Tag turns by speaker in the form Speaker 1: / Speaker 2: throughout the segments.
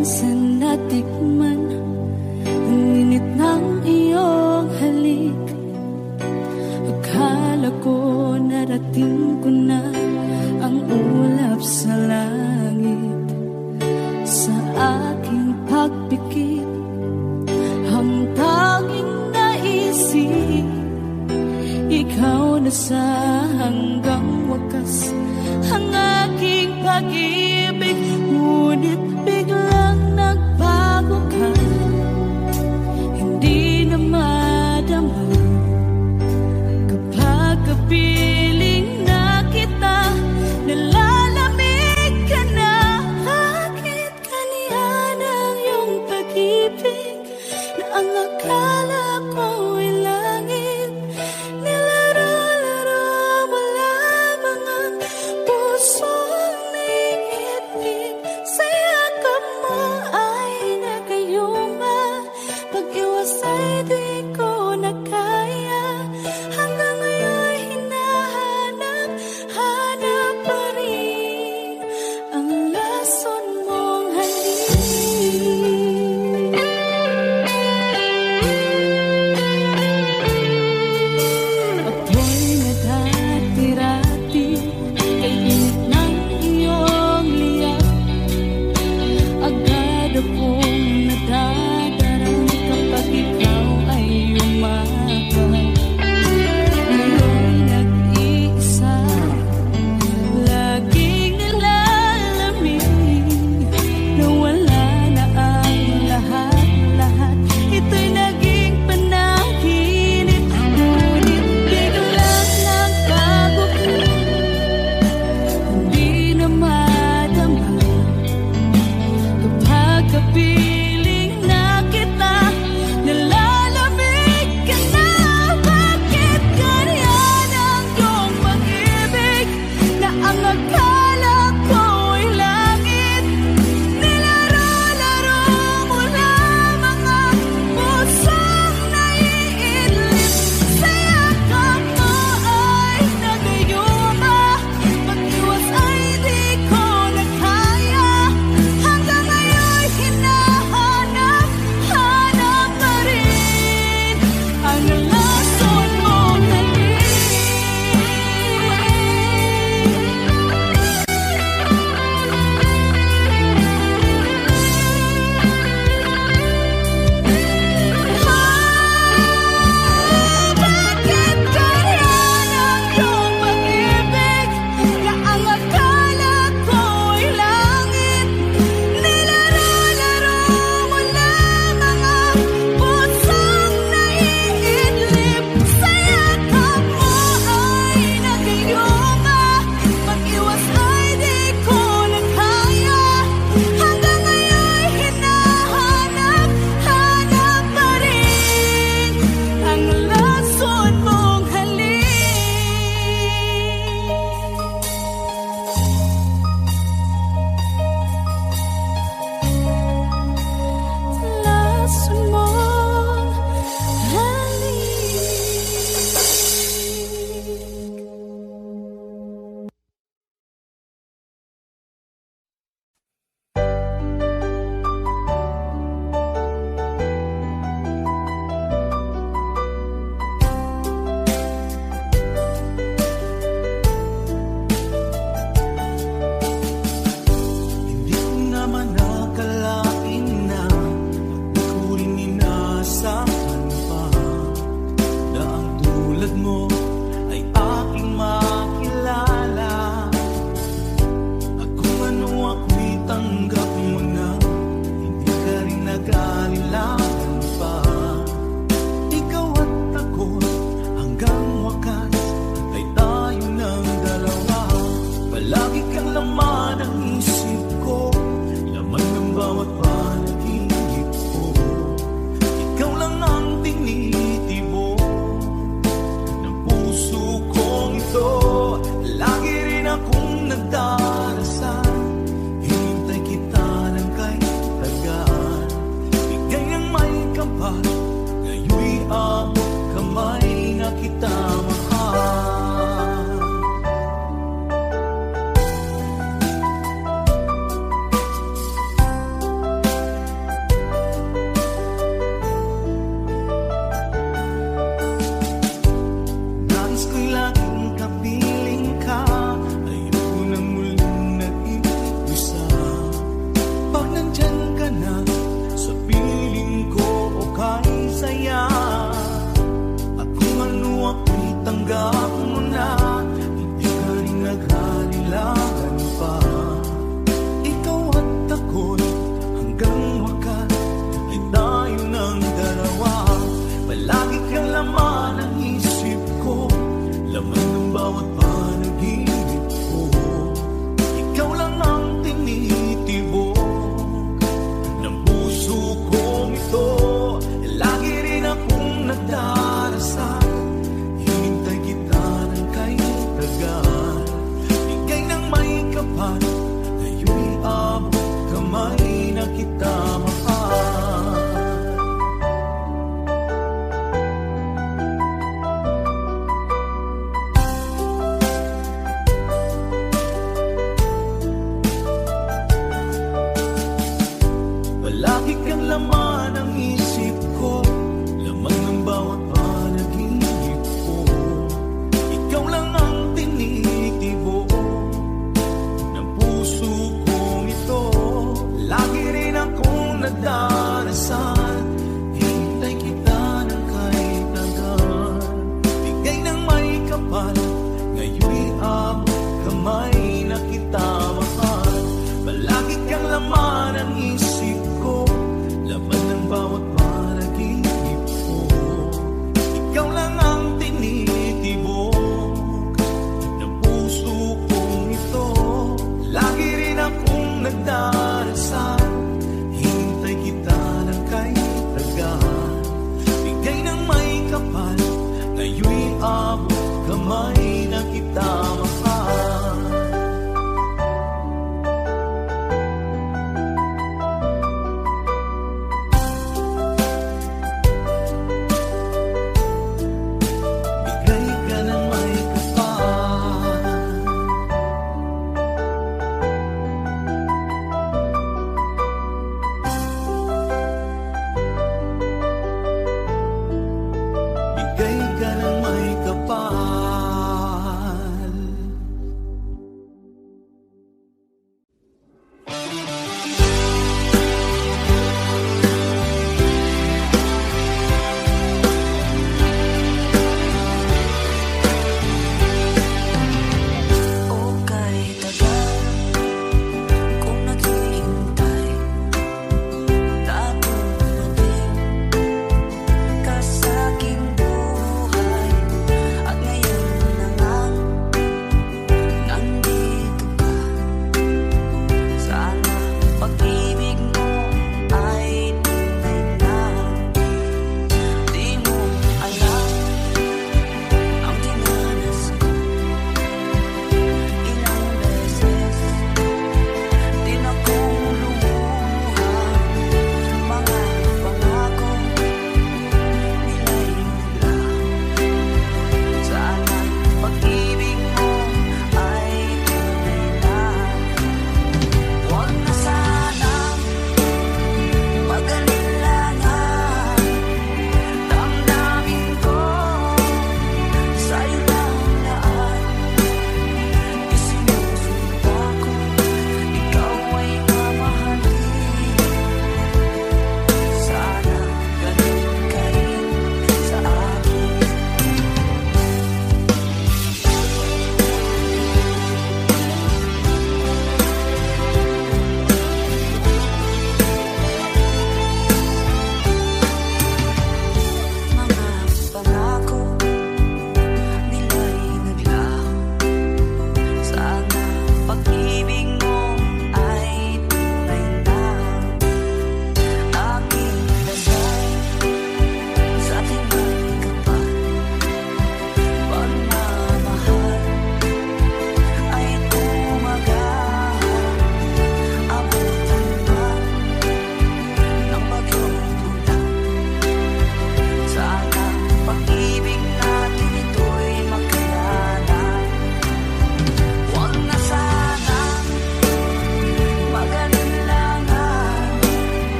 Speaker 1: minsan natikman ang init ng iyong halik. Akala ko narating ko na ang ulap sa langit. Sa aking pagpikit, ang tanging naisip, ikaw na sa hanggang wakas ang aking pag-ibig. Ngunit biglang nagbago ka, hindi na madama kapag kapiling na kita. Nalalamig ka na, bakit kanihan ang iyong pag-ibig na ang akala ko ay langit. Nilaro-laro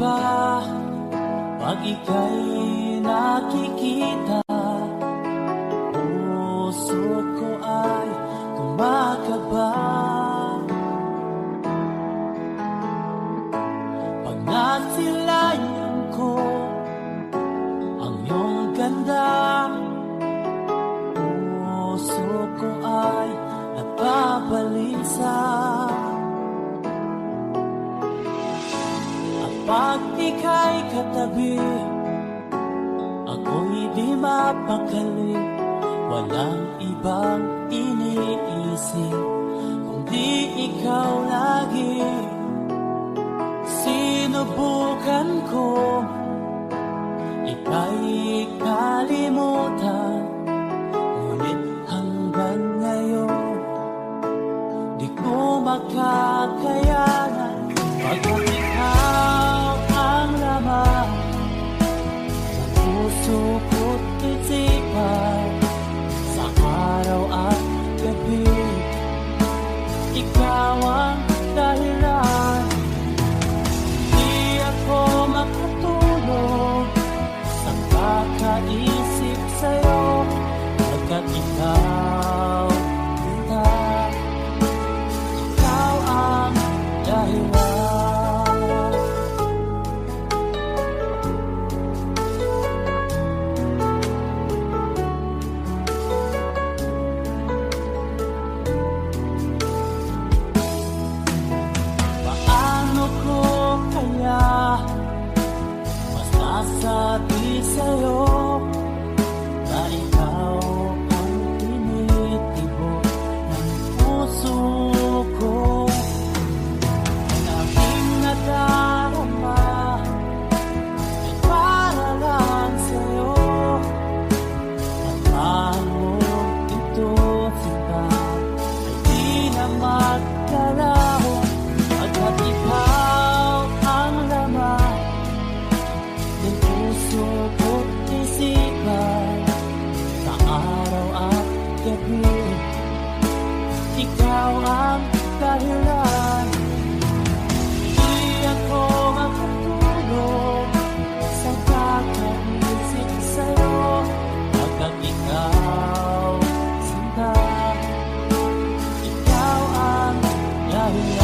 Speaker 2: ba pag ika'y nakikita? Puso ko ay kumakaba pag nasilayan ko ang iyong ganda. Puso ko ay napabalisa at pag ika'y katabi, ako'y di mapakali. Walang ibang iniisip kundi ikaw lagi. Sinubukan ko ika'y kalimutan, ngunit hanggang ngayon di ko makakayanan. Pagkat ikaw ang laman ng puso ko't isipan, sa araw at gabi ikaw ang dahilan. Di ako makatulog sa kakaisip sa'yo, pagkat ikaw, ikaw ang dahilan. Paano ko kaya masasabi sa'yo na ikaw ang tinitibok ng puso ko? Ang aking nadarama ay para lang sa'yo, at paano ito sila ay di na magkalaho. Pagkat ikaw ang laman ng puso ko't isipan, sa araw at gabi ikaw ang dahilan. Di ako makatulog sa kakaisip sa'yo, pagkat ikaw, sinta, ikaw ang dahilan.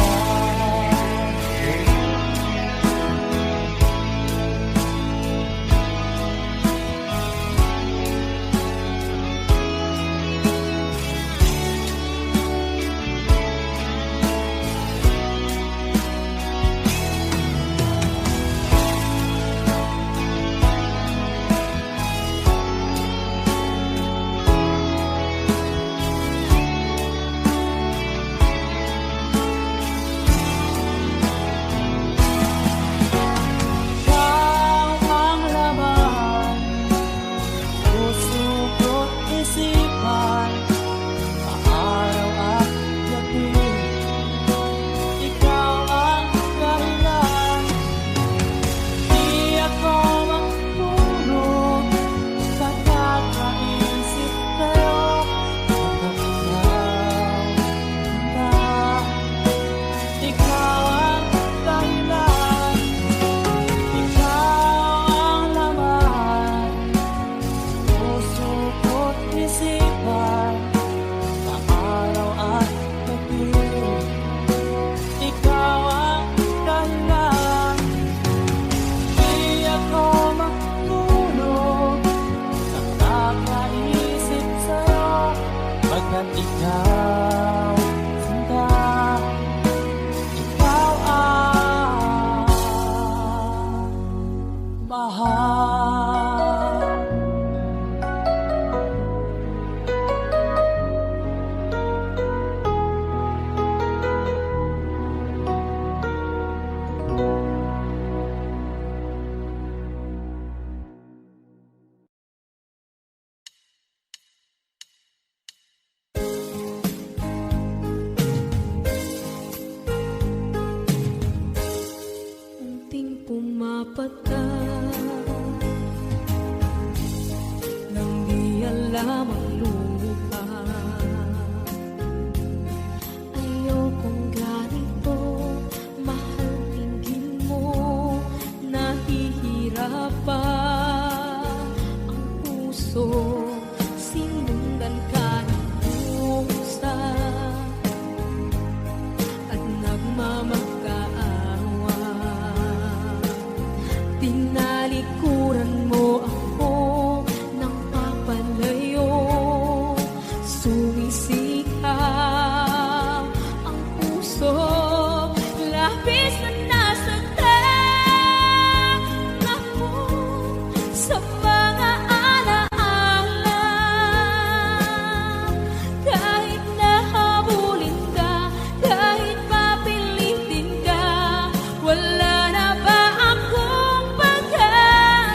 Speaker 2: Ikaw, sinta, ikaw ang mahal.
Speaker 1: Pumapatak nang di alam ang lupa. Ayokong ganito, mahal, tingin mo na Tinalikuran mo ako ng papalayo. Sumisigaw ang puso, labis na nasaktan ako sa mga alaala. Kahit nahabulin ka, kahit papilitin ka, wala na ba akong pag-asa?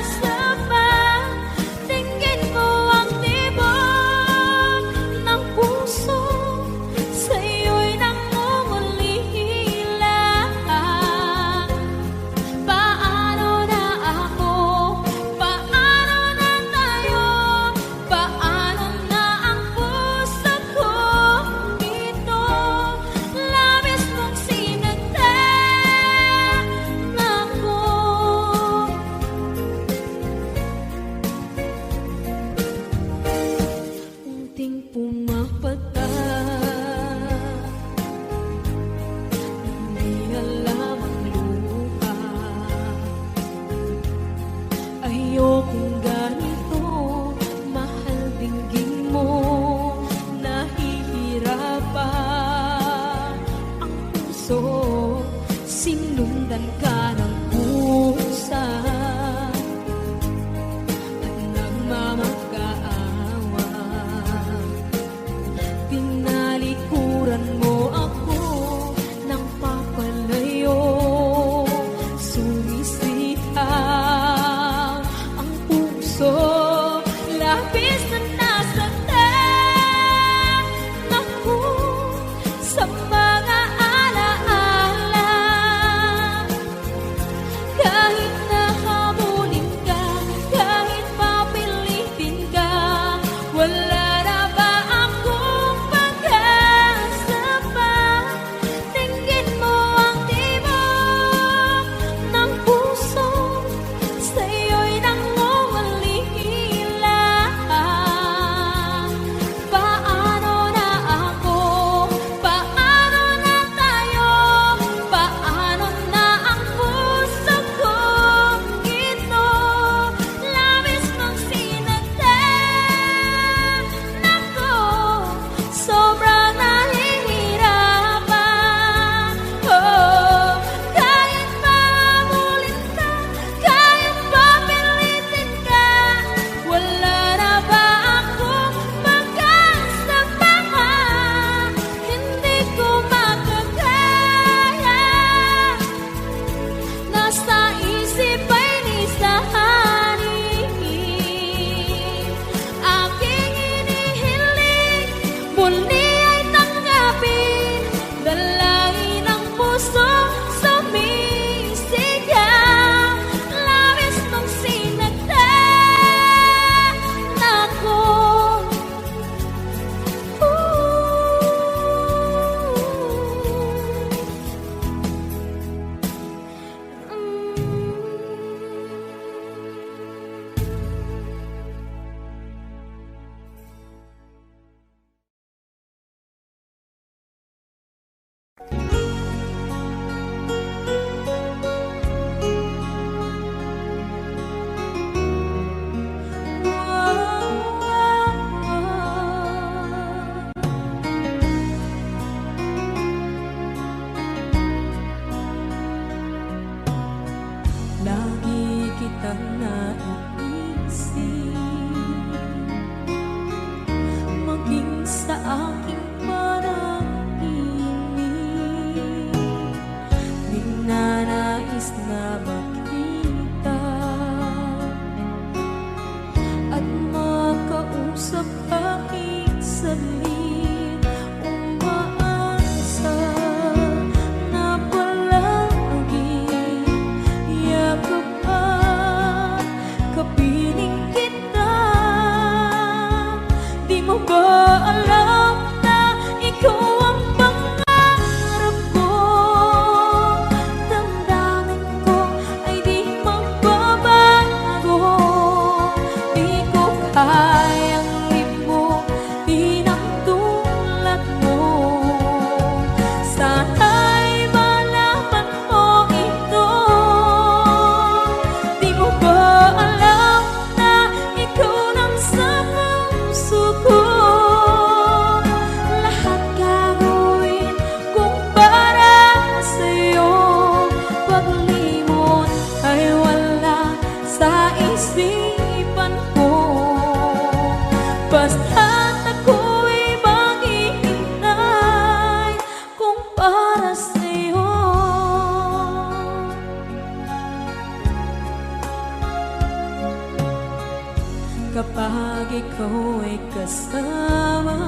Speaker 1: kapag ikaw ay kasama.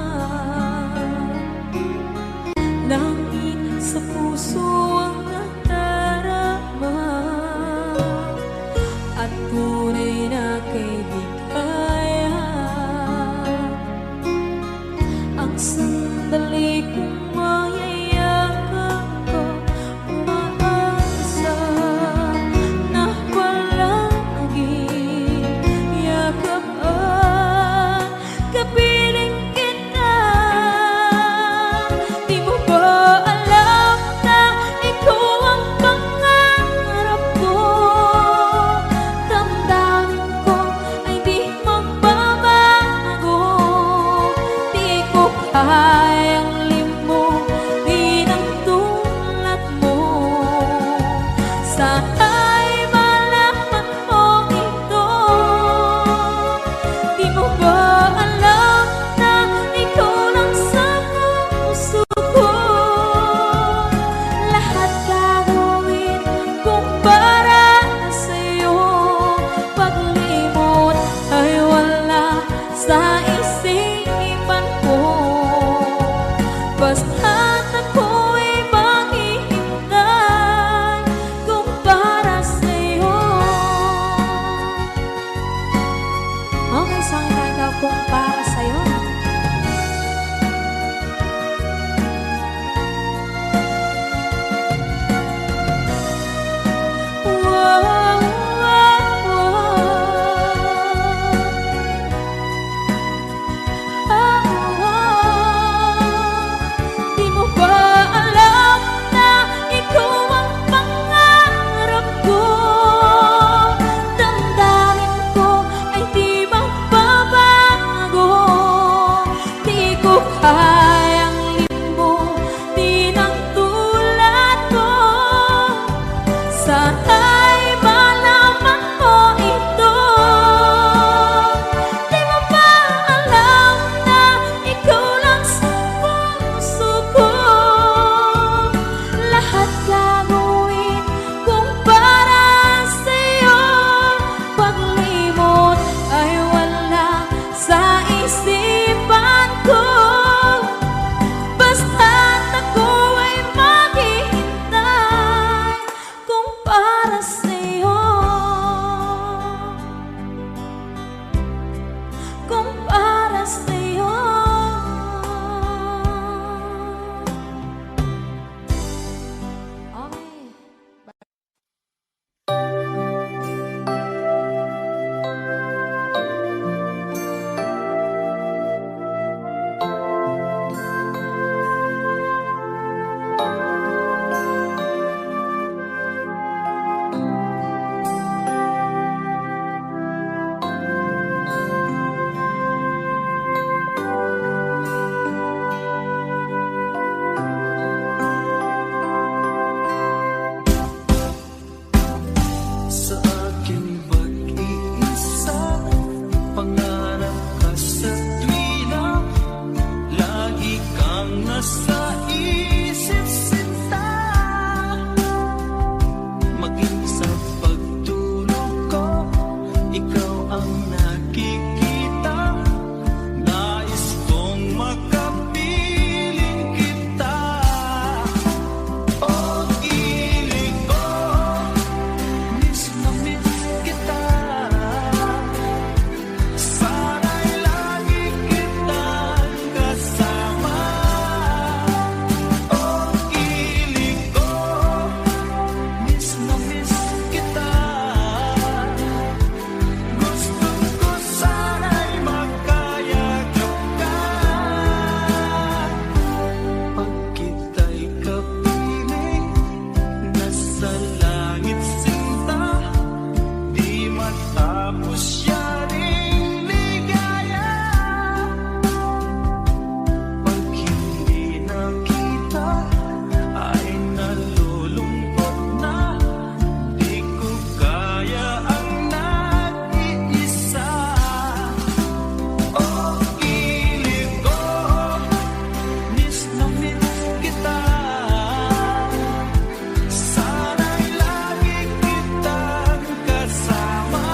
Speaker 1: Langit sa puso ang nadarama at tunay na kaibigan. Ang sandali kong mayayakap ko, umaasa na palaging yakapan, kapiling kita. Di mo ba alam na ikaw ang pangarap ko? Damdamin ko ay di magbabago. Di ko kayang limutin ang tulad mo. Sana'y malaman mo ito. Di mo ba alam na ikaw lang sa puso ko? Lahat gagawin kung para sa'yo. Paglimot ay wala sa isipan ko. Basta't ako'y maghihintay kung para sa'yo. Okay, saan kanta kung para sa'yo? Wow, wow, Di mo ba alam na ikaw ang pangarap ko? Damdamin ko ay di magbabago. Di ko kayang limutin ang tulad ko. Sana'y malaman mo ito. Di mo ba alam na ikaw lang sa puso ko? Lahat gagawin kung para sa'yo. Paglimot ay wala sa isipan ko. Basta't ako ay maghihintay kung para sa'yo. Kung para sa'yo. Okay.
Speaker 3: Sa aking pag-iisa, pangarap ka sa tuwina, lagi kang nasa isip sinta. Maging sa pagtulog ko, ikaw ang nakikita. Nais kong makapiling kita. Oh, ilig ko, miss na miss kita. Sana'y lagi kitang kasama. Oh, ilig ko, miss na miss kita. Gusto ko sana'y magkayakap ka. Pag kita'y kapiling, nasa langit sinta, di matapos yaring ligaya. Pag hindi nakita, ay nalulungkot na. Di ko kaya ang nag-iisa. Oh, ilig ko, miss na miss kita. Sana'y lagi kitang kasama.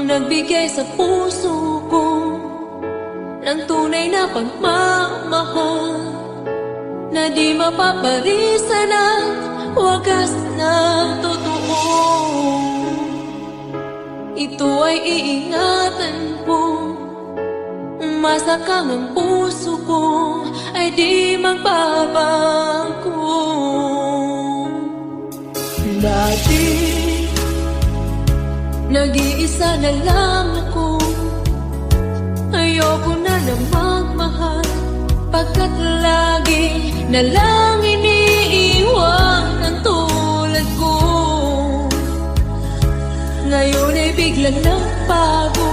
Speaker 1: nagbigay sa puso ko ng tunay na pagmamahal na di mapaparisan at wagas na totoo. Ito ay iingatan ko, masakang ang puso ko ay di magbabago. Dati nag-iisa na lang ako, ayoko na magmahal, pagkat lagi na lang iniiwan ang tulad ko. Ngayon ay biglang nagbago,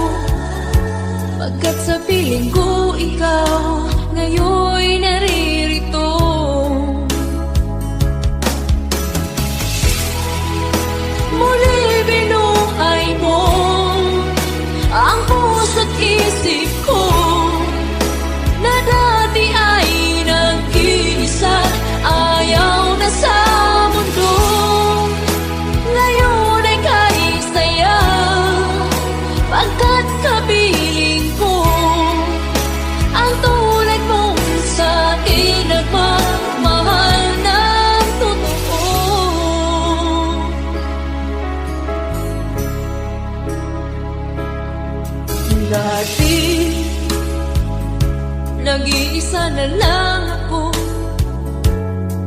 Speaker 1: pagkat sa piling ko ikaw ngayon naririto. Muli binuhay mo ang puso't isip ko na dati ay nag-iisa, ayaw na sa mundo. Ngayon ay kahit saya, pagkat kapiling ko ang tulad mong sa'kin nagmamahal ng totoo. Dati nag-iisa na lang ako,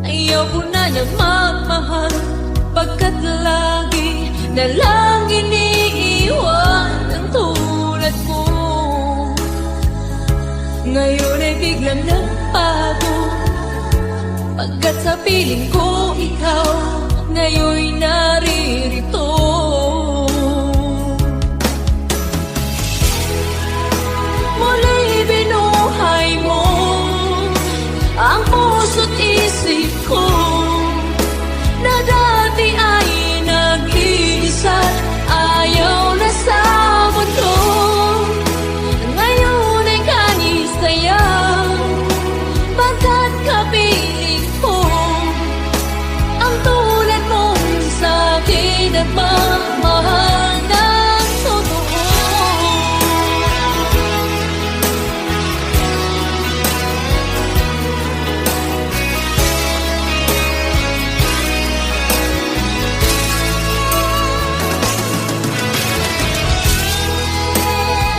Speaker 1: ayaw ko na magmahal, pagkat lagi na lang iniiwan ang tulad ko. Ngayon ay biglang nagbago, pagkat sa piling ko ikaw ngayon naririto. Muli binuhay mo ang puso't isip ko na dati ay nag-iisa, ayaw na sa mundo. Ngayon ay kahit saya, pagkat kapiling ko ang tulad mong sa'kin nagmamahal ng totoo.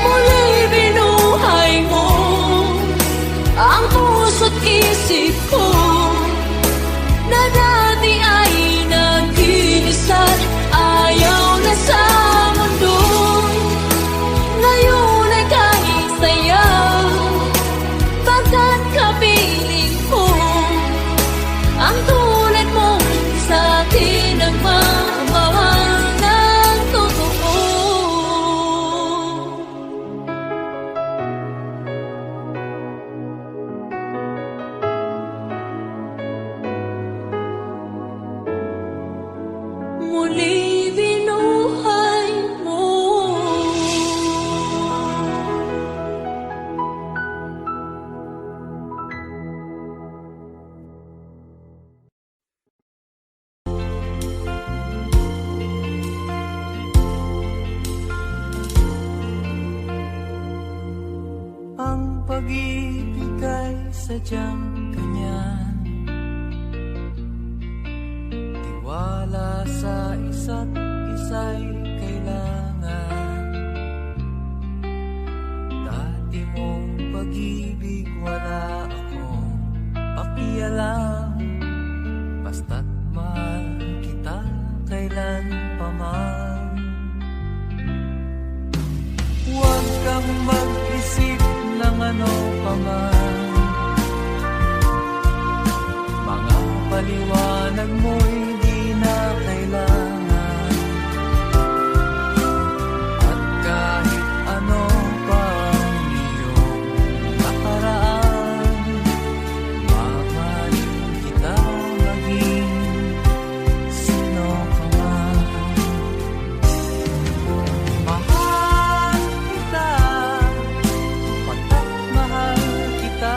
Speaker 1: Muli binuhay mo ang puso't isip ko na dati ay nag-iisa, ayaw na sa mundo. Ngayon ay kahit saya, pagkat kapiling ko ang tulad mong sa'kin nagmamahal ng totoo. Muli binuhay mo.
Speaker 3: Ang pag-ibig ay sadyang ganyan, tiwala sa isa't isa'y kailangan. Dati mong pag-ibig wala akong pakialam, basta't mahal kita kailan pa man. Huwag kang mag-isip ng ano pa man, mga paliwanag mo'y di na kailangan. At kahit ano pa ang iyong nakaraan, mamahalin kita maging sino ka man. Mahal kita, pagkat mahal kita.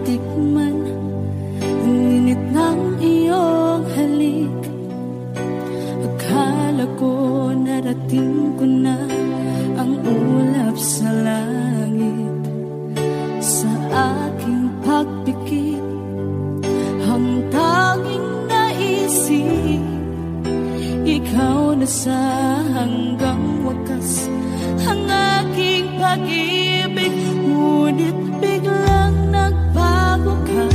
Speaker 1: matikman ang init ng iyong halik. Akala ko narating ko na ang ulap sa langit. Sa aking pagpikit, ang tanging naisip, ikaw na sa hanggang wakas ang aking pag-ibig. Ngunit biglang nagbago ka,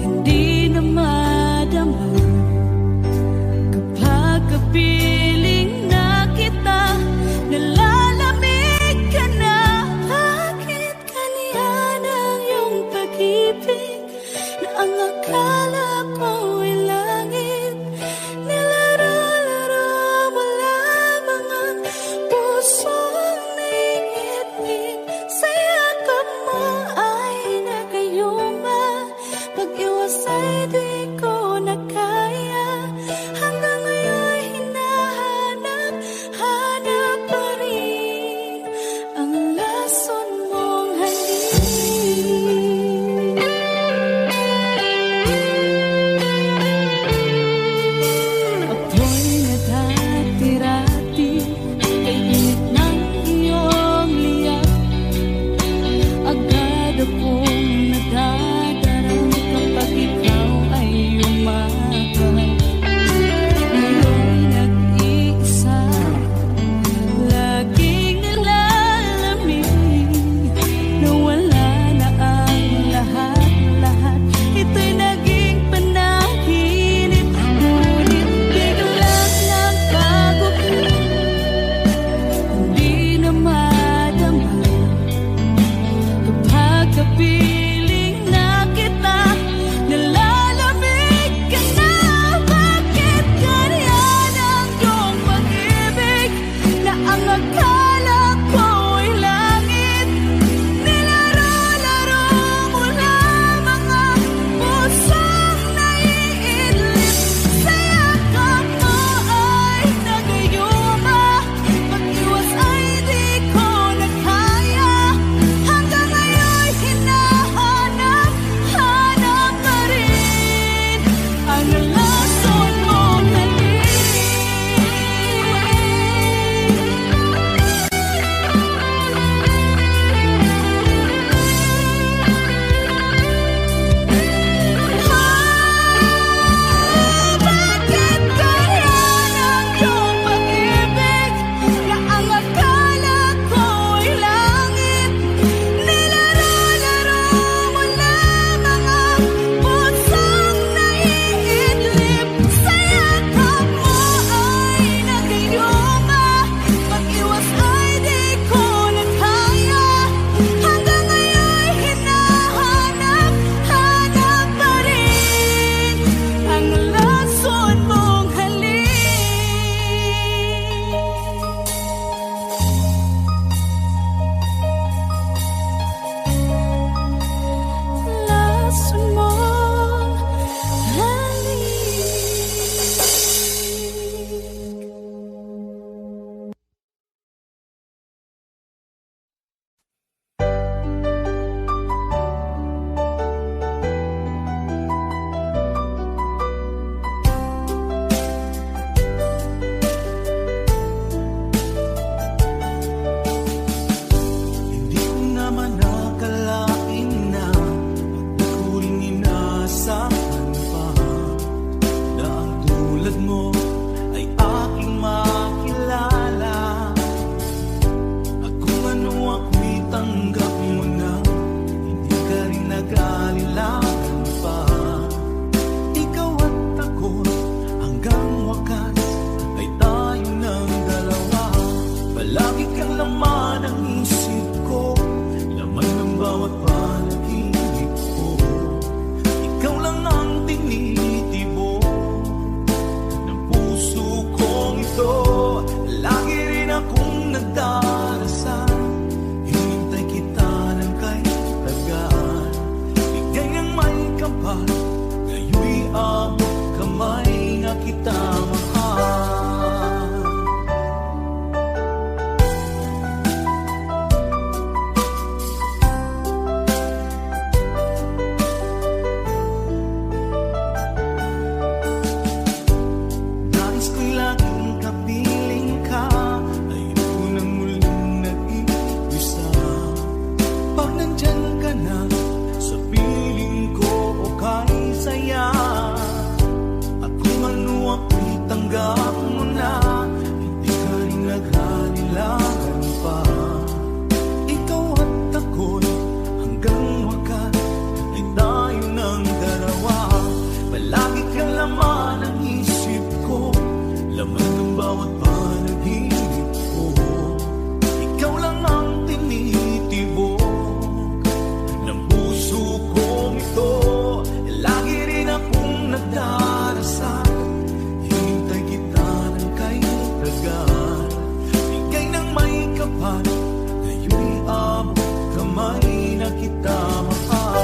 Speaker 1: hindi na madama kapag kapiling na kita. Nalalamig ka na, bakit kaliyan ang iyong pag-ibig na ang akala ko'y langit? Nilaro-laro mo lamang ang pusong may
Speaker 3: mahal, ngayon'y abot kamay na kita mahal.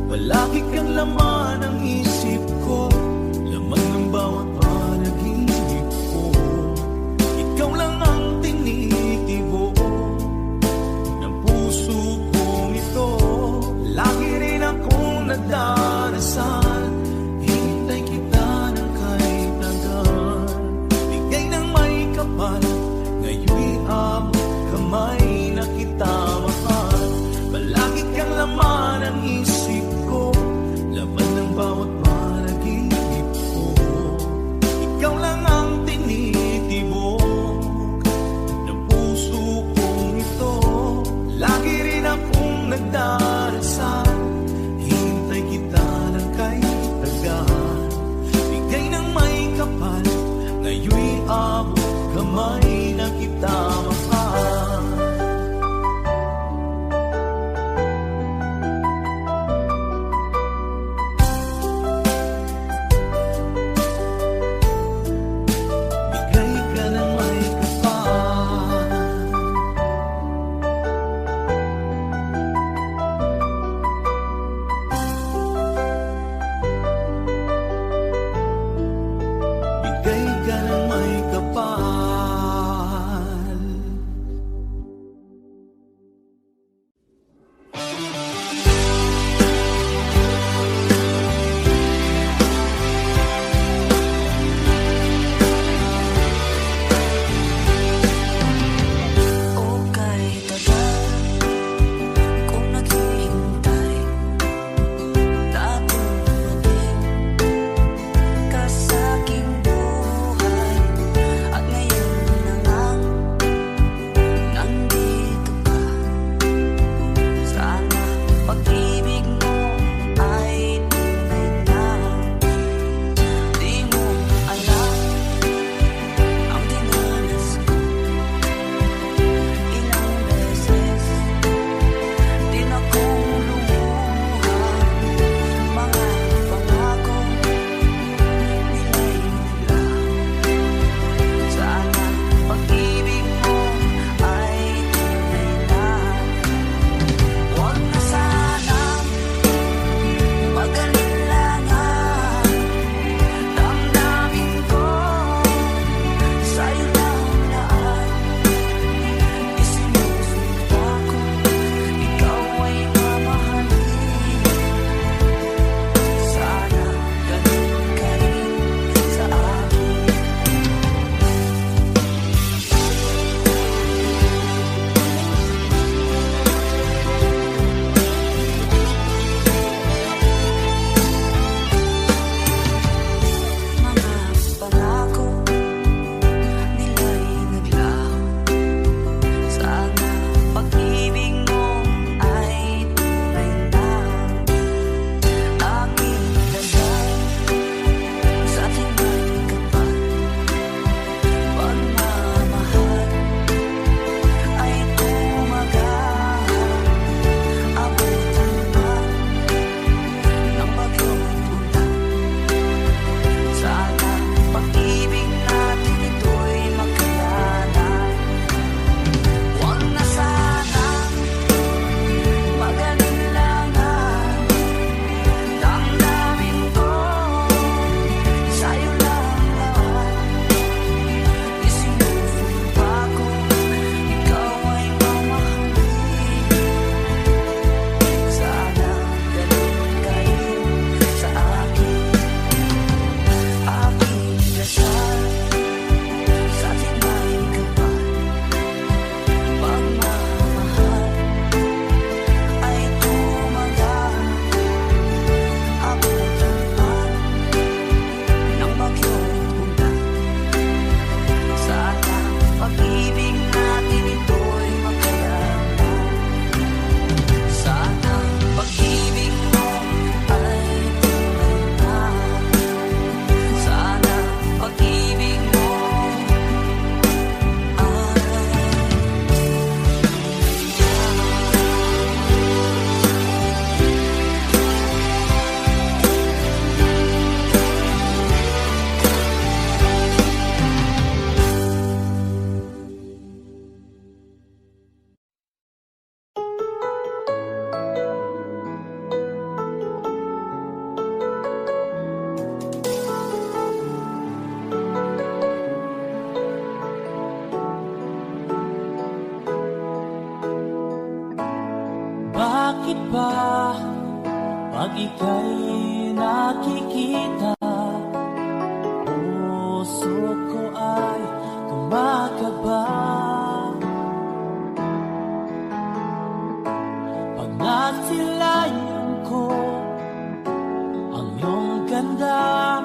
Speaker 3: Palagi kang laman ng isip ko, laman ng bawat panaginip ko. Ikaw lang ang tinitibo ng
Speaker 2: Bakit ba pag ika'y nakikita, puso ko ay kumakaba? Pag nasilayan ko ang iyong ganda,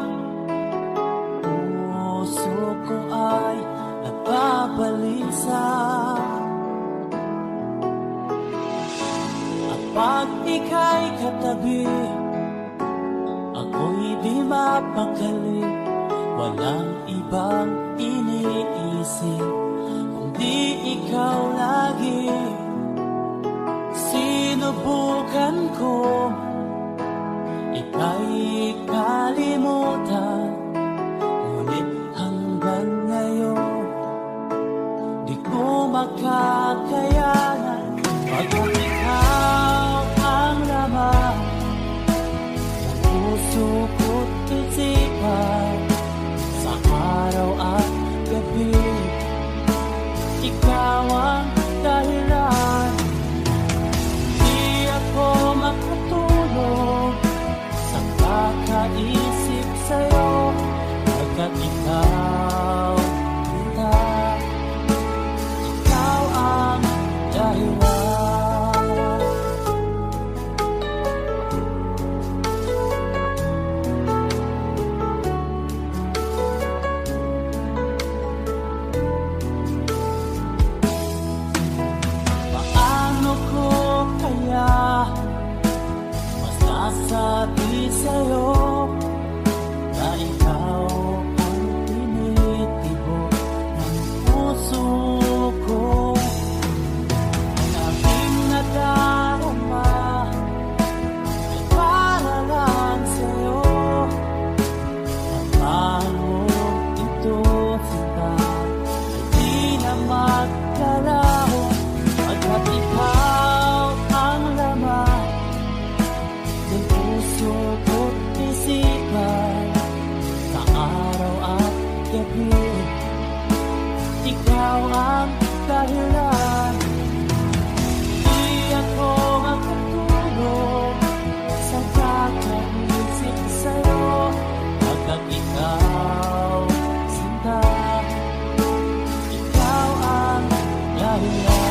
Speaker 2: puso ko ay nababalisa. At pag ika'y katabi, ako'y di mapakali. Walang ibang iniisip kundi ikaw lagi. Sinubukan ko ika'y kalimutan, ngunit hanggang ngayon di ko makakayanan. Pagkat ikaw ang laman ng puso ko't isipan, sa araw at gabi ikaw ang dahilan. Di ako makatulog sa kakaisip sa'yo, pagkat ikaw kita, ikaw ang dahilan. Paano ko kaya masasabi sa'yo na ikaw ang tinitibok ng puso ko? Ang aking nadarama ay para lang sa'yo. At paano ito sinta ay di na magkalaho, pagkat ikaw ang laman ng puso ko't isipan, sa araw at gabi ikaw ang dahilan. Di ako makatulog sa kakaisip sa'yo, pagkat ikaw sinta, ikaw ang dahilan.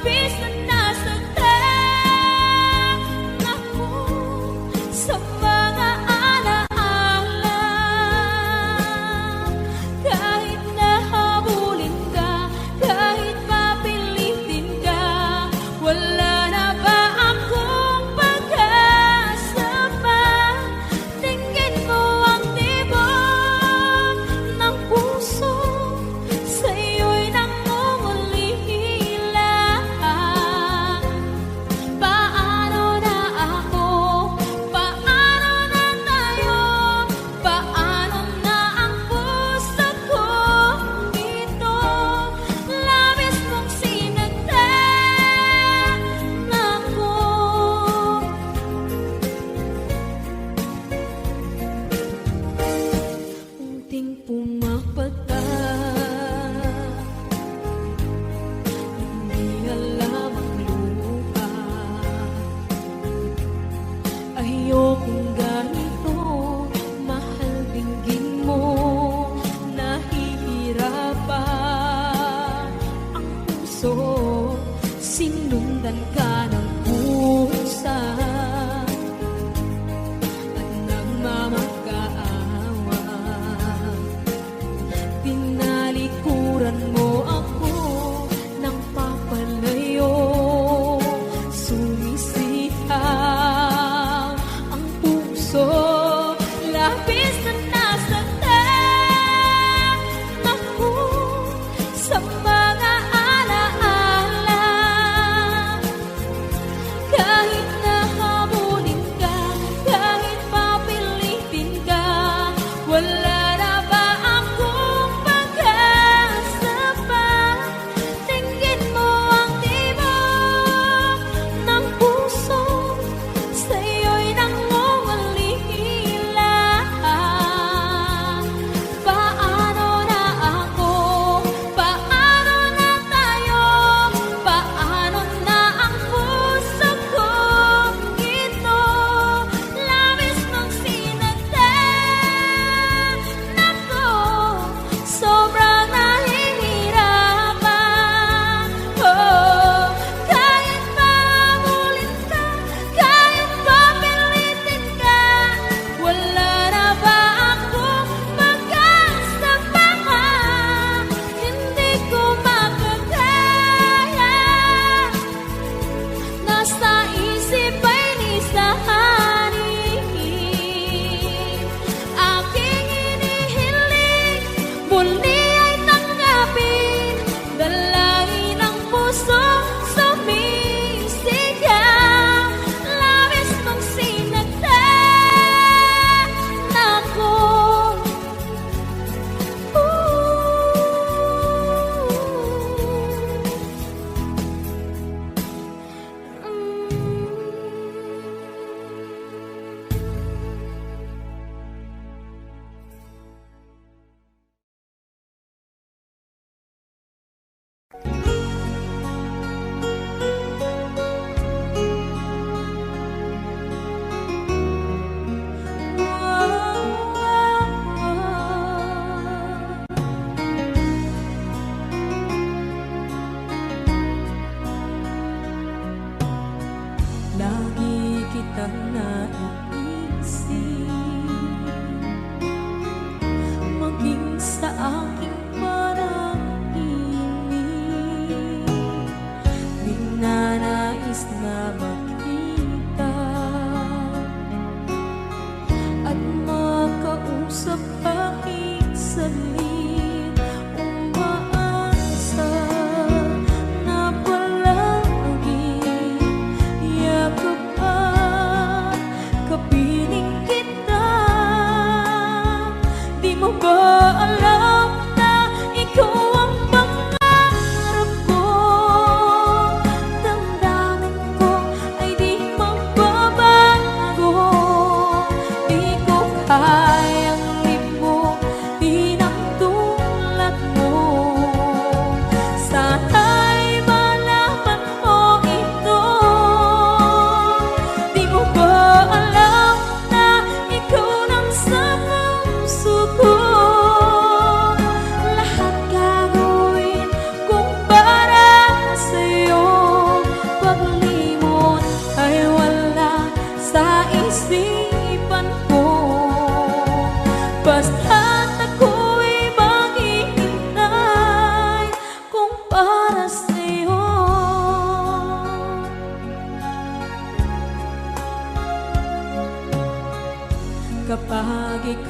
Speaker 1: labis na nasaktan ako sa mga alaala. Kahit nahabulin ka, kahit mapilitin ka, wala na ba akong pag-asa pa? Tingin mo ang tibok ng puso, sa'yo'y nangungulila. Paano na ako? Paano na tayo? Paano na ang puso kong ito? Labis mong sinaktan ako. Unting pumapata, hindi alam ang luha. Ayokong ganito, mahal dinggin mo, nahihirapan ang puso. Sinundan ka ng pusa at nagmamakaawa. Tinalikuran mo ako ng papalayo, sumisihaw ang puso. Labis na nasaktan ako sa mga alaala. Kahit nahabulin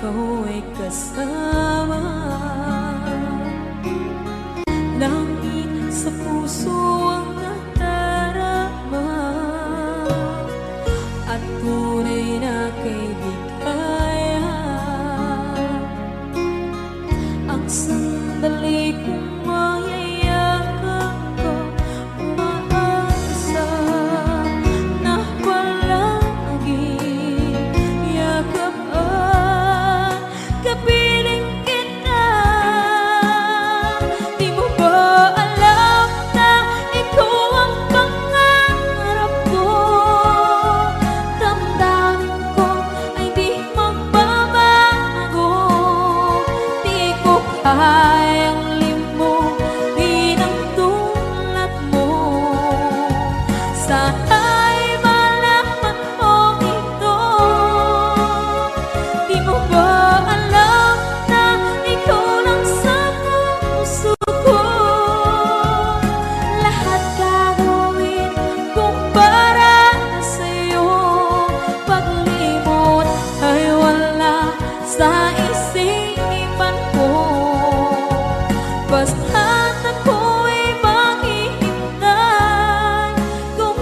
Speaker 1: ikaw ay kasama. Langit sa puso ang nadarama, at tunay na kaibigan. Ang sandali kong mayayakap ko, umaasa na palaging yakap at kapiling kita. Di mo ba alam na ikaw ang pangarap ko? Damdamin ko ay di magbabago. Di ko kayang limutin ang tulad mo. Sana'y malaman mo ito. Di mo ba alam na ikaw lang sa puso ko? Lahat gagawin kung para sa'yo. Paglimot ay wala sa isipan ko. Basta't ako'y maghihintay kung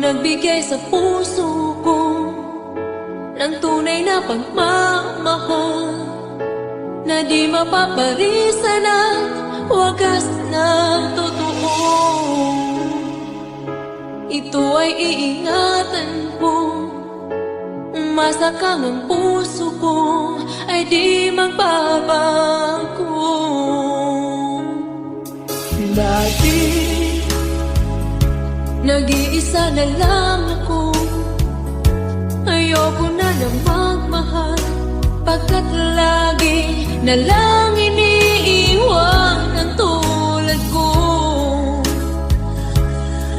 Speaker 1: nagbigay sa puso ko ng tunay na pagmamahal na di mapaparisan at wagas na totoo. Ito ay iingatan ko, masakang ang puso ko ay di magbabago.
Speaker 2: Lagi
Speaker 1: Nag-iisa na lang ako, ayoko na magmahal, pagkat lagi na lang iniiwan ang tulad ko.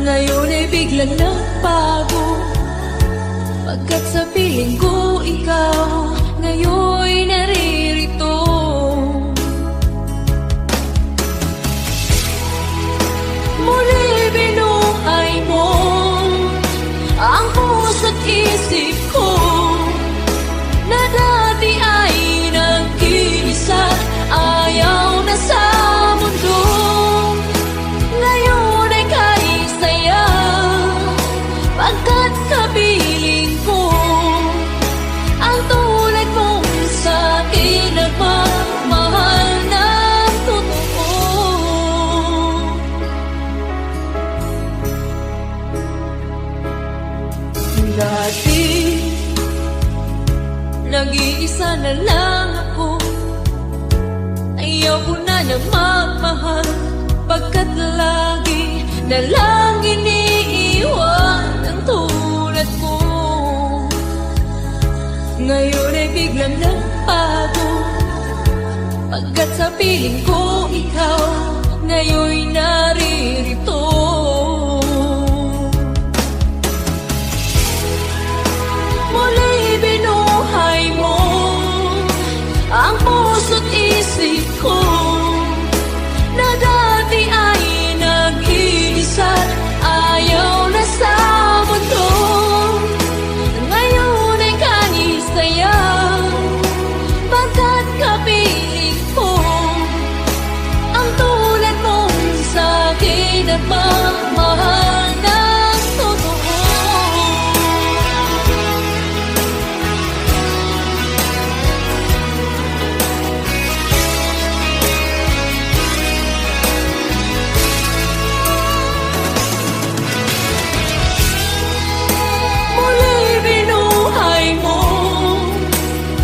Speaker 1: Ngayon ay bigla nagbago, pagkat sa piling ko ikaw ngayon naririto. Muli binuhay mo ang puso't isip ko na dati ay nag-iisa, ayaw na sa mundo. Ngayon ay kahit saya, pagkat kapiling ko ang tulad mong sa'kin nagmamahal ng totoo.
Speaker 2: Dati
Speaker 1: Nag-iisa na lang ako, ayaw ko na magmahal, pagkat lagi na lang iniiwan ang tulad ko. Ngayon ay biglang nagbago, pagkat sa piling ko ikaw ngayon naririto. Muli binuhay mo ang puso't isip ko na dati ay nag-iisa, ayaw na sa mundo. Ngayon ay kahit saya, pagkat kapiling ko ang tulad mong sa'kin nagmamahal ng totoo. Muli binuhay mo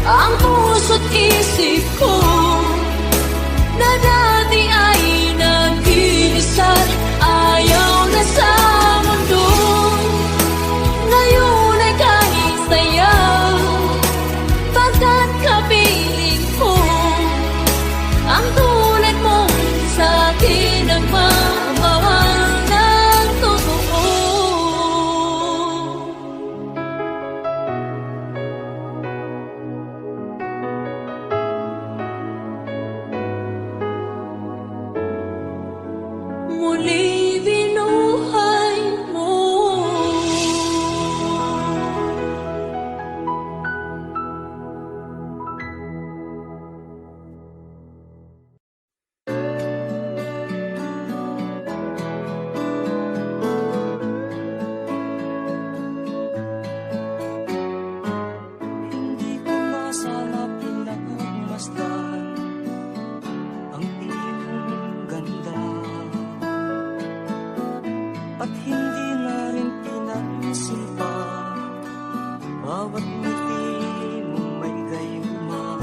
Speaker 1: ang puso't isip ko na dati ay nag-iisa, ayaw na sa mundo. Ngayon ay kahit saya, pagkat kapiling ko ang tulad mong sa'kin nagmamahal ng totoo. Muli binuhay mo.
Speaker 2: hindi ko na sana pinagmasdan ang iyong ganda, at hindi na rin pinansin pa bawat ngiti mong may gayuma.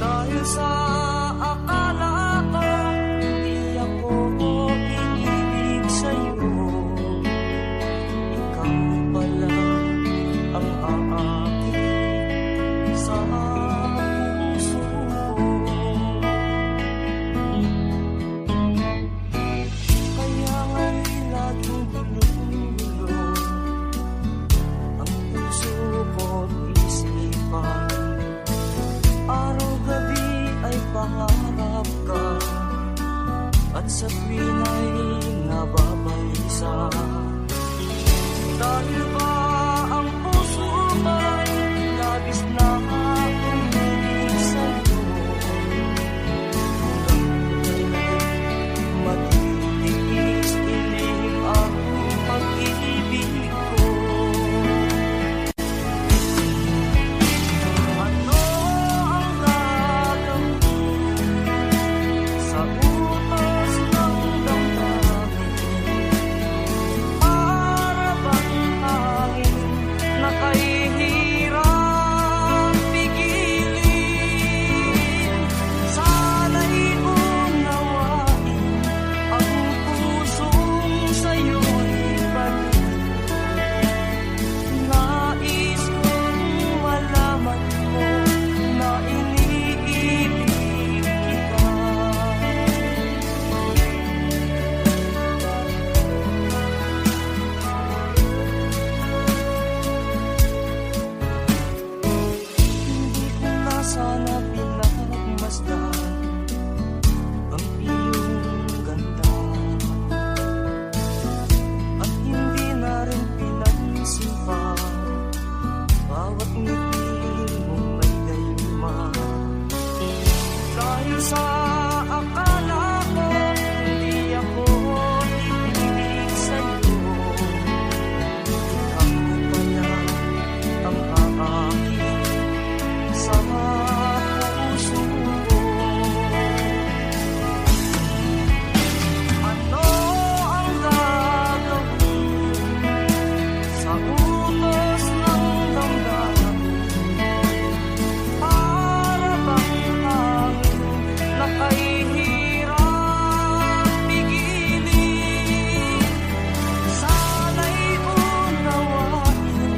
Speaker 2: Dahil sa akala ko hindi ako iibig sa'yo, ikaw pala ang aakit sa puso ko. Kaya nga'y laging gulo-gulo ang puso ko't isipan. Araw-gabi ay pangarap ka, at sa tuwin ay nababalisa. Dahil ba ang puso ko sa utos ng damdamin. Para bang hangin na kahihirap pigilin. Sana'y unawain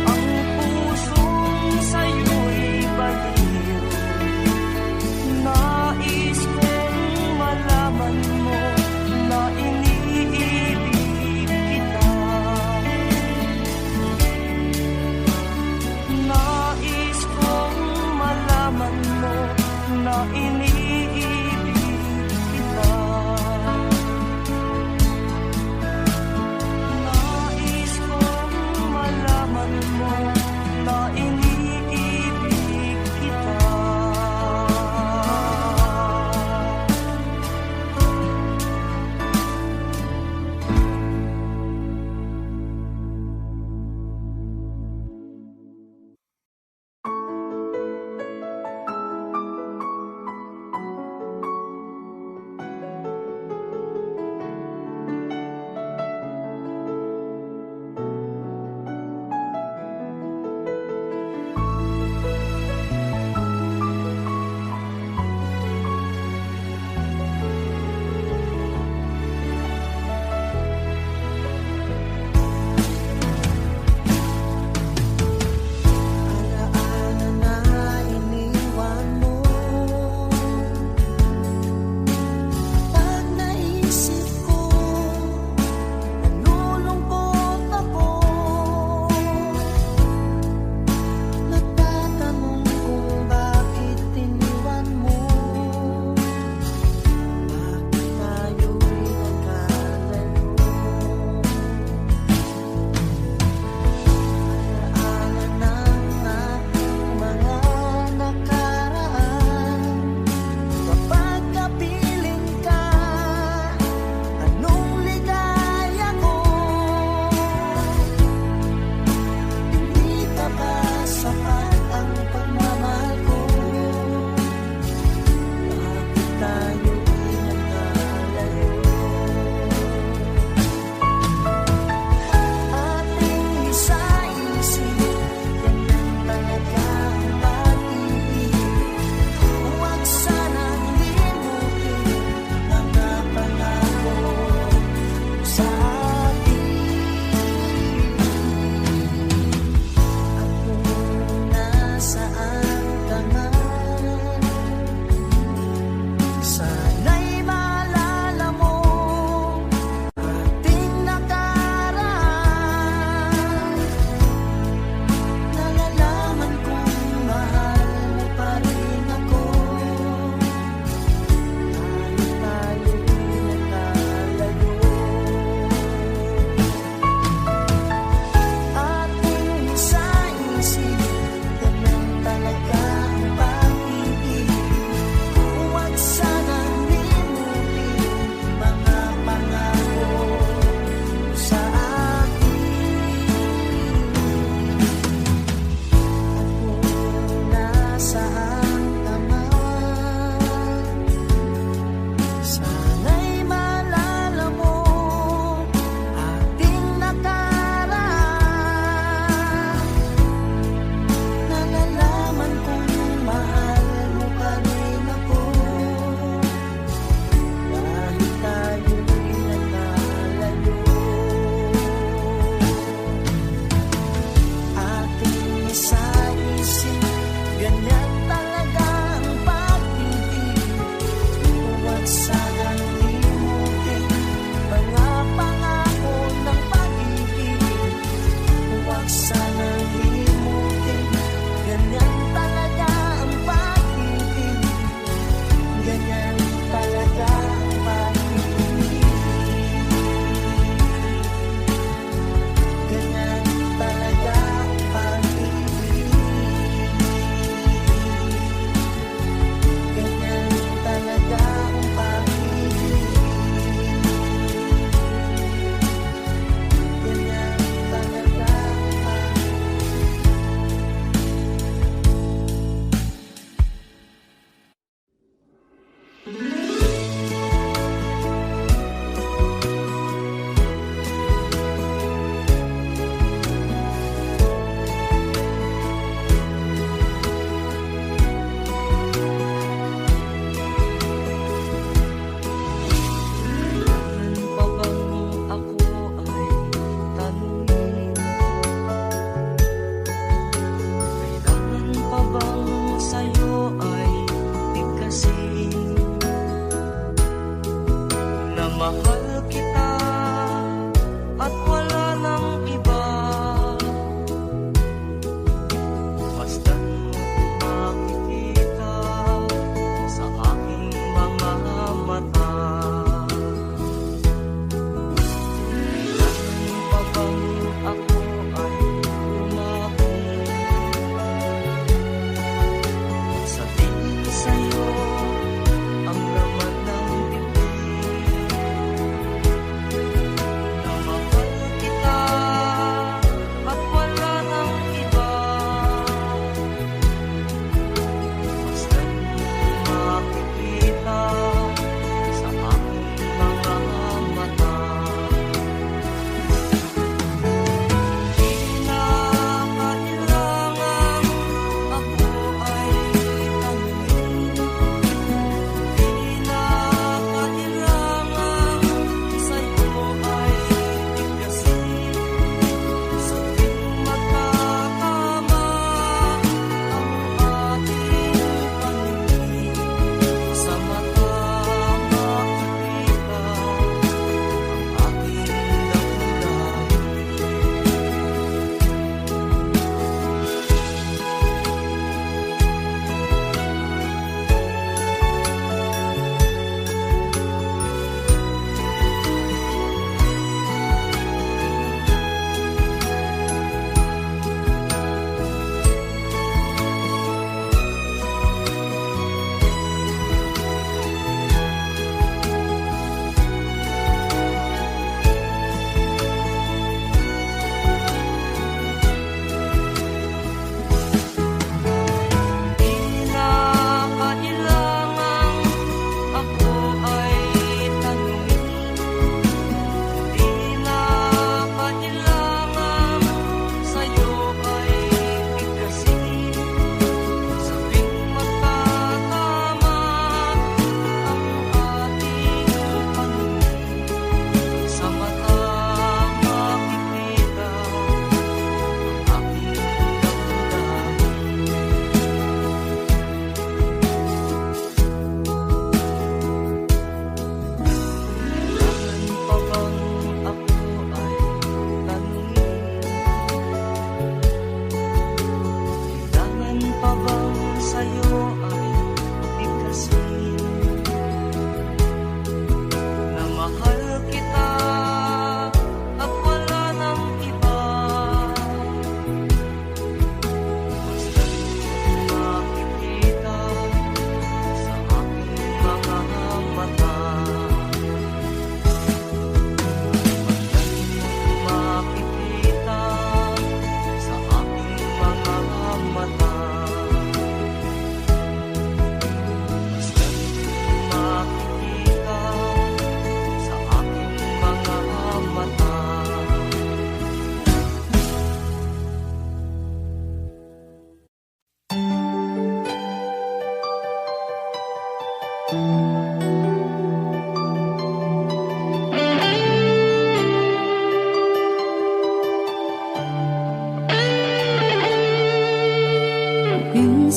Speaker 2: ang pusong sa'yo'y baliw. Nais kong malaman mo na iniibig kita.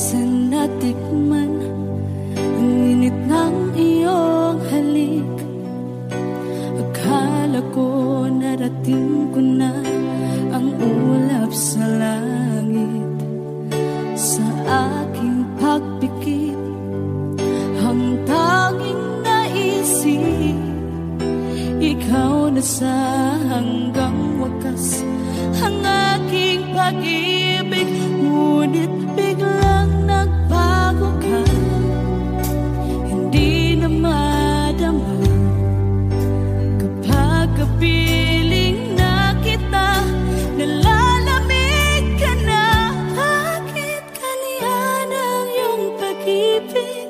Speaker 1: minsan natikman ang init ng iyong halik. Akala ko narating ko na ang ulap sa langit. Sa aking pagpikit, ang tanging naisip, ikaw na sa hanggang wakas ang aking pag-ibig. Ngunit biglang nagbago ka, hindi na madama kapag kapiling na kita. Nalalamig ka na, bakit kaniyan ang iyong pag-ibig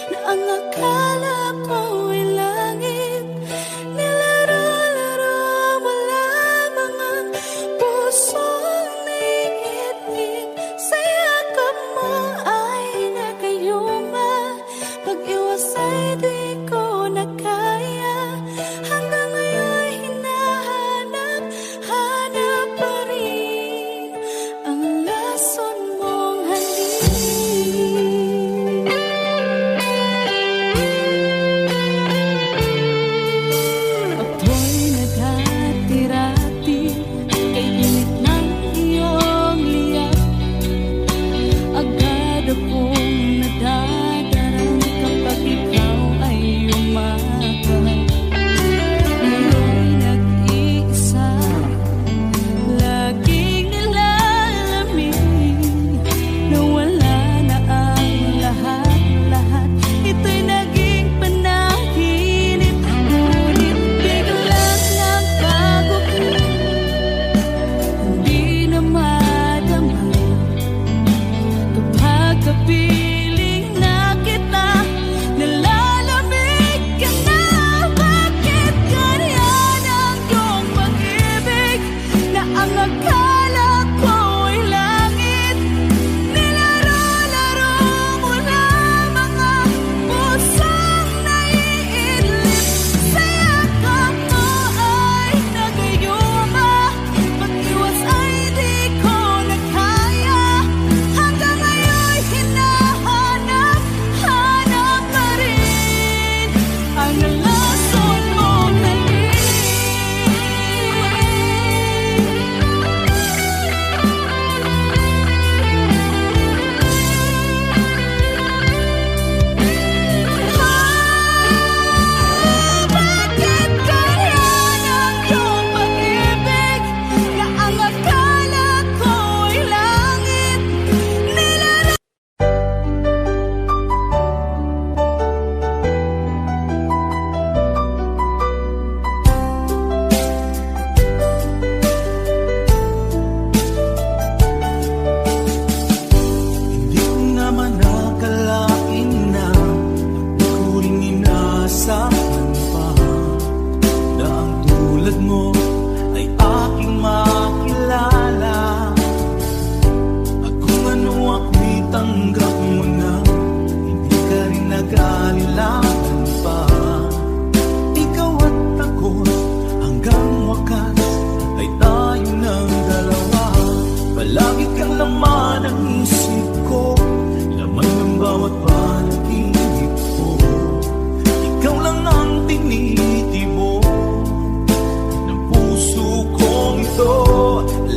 Speaker 1: na ang akala ko ay langit? Nilaro-laro mo lamang ang pusong naiinip. Sa yakap mo ay nagayuma, pag-iwas ay di ko na kaya. Hanggang ngayon hinahanap, hanap pa rin ang lason mong halik. Ako'y naghatirati kay init ng iyong liyak. Agad akong nadadarang kapag ikaw ay umakap. Ngayon nag-iisa, laging nilalamig, nawala na ang lahat-lahat. Ito'y naging panaginip, ngunit biglang nagbago ka, hindi na madama kapag kapiling na kita. Nalalamig ka na, bakit ganyan ang iyong pag-ibig na ang akala ko ay langit? Nilaro-laro mo lamang ang pusong naiinip. Sa yakap mo ay nagayuma, pag-iwas ay di ko na kaya. Hanggang ngayon hinahanap, hanap pa rin ang lason mong halik. Bakit ganyan ang iyong pag-ibig na ang akala ko ay langit? Nilaro
Speaker 3: Hindi ko naman akalain na di ko rin inaasahan pa na ang tulad mo ay aking makilala. At kung ano ako'y tanggap mo na, hindi ka rin nag-aalilangan pa. Ikaw at ako hanggang wakas ay tayo ng dalawa. Palagi kang laman ng isip ko, laman ng bawat panaginip ko. Ikaw lang ang tinitibo ng puso kong ito.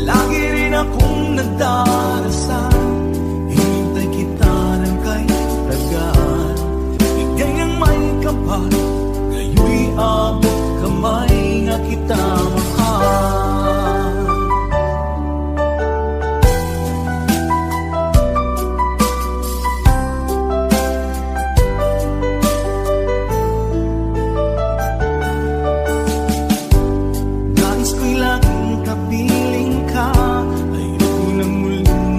Speaker 3: Lagi rin akong nagdarasal, hinintay kita ng kay tagal. Bigay ng may kapal, ngayon'y abot kamay nga kita mahal. Nais ko'y laging kapiling ka, ayoko nang muling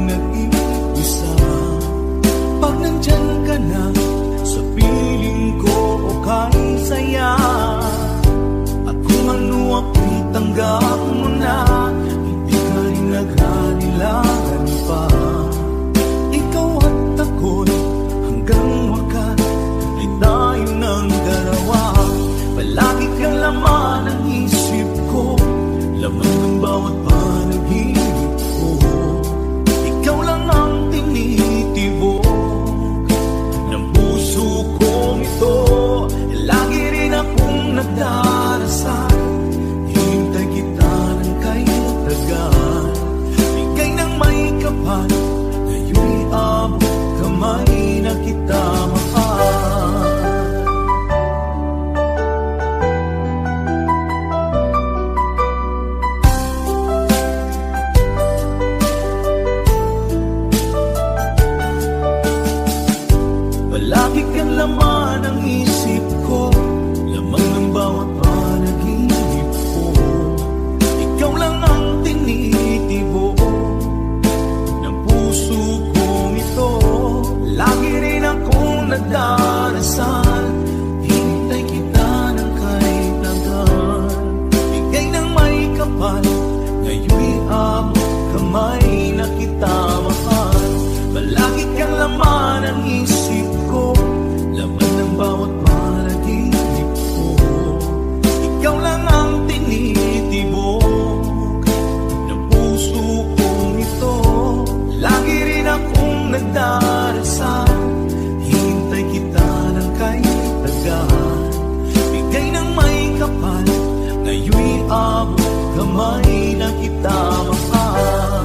Speaker 3: kapal, ngayon'y abot kamay na kita mahal. Palagi kang laman ng isip ko, lamang ng bawat panaginip ko. Ikaw lang ang tinitibo ng puso kong ito. Lagi rin akong nagdarasal, hintay kita ng kahit tagal. Bigay ng may kapal, ngayon'y abot kamay na kita mahal. Palagi kang laman ng isip ko, laman ng bawat panaginip ko. Ikaw lang ang tinitibok ng puso kong ito. Lagi rin akong nagdarasal, hintay kita ng kahit tagal. Bigay ng may kapal, ngayon'y abot kamay na kita mahal.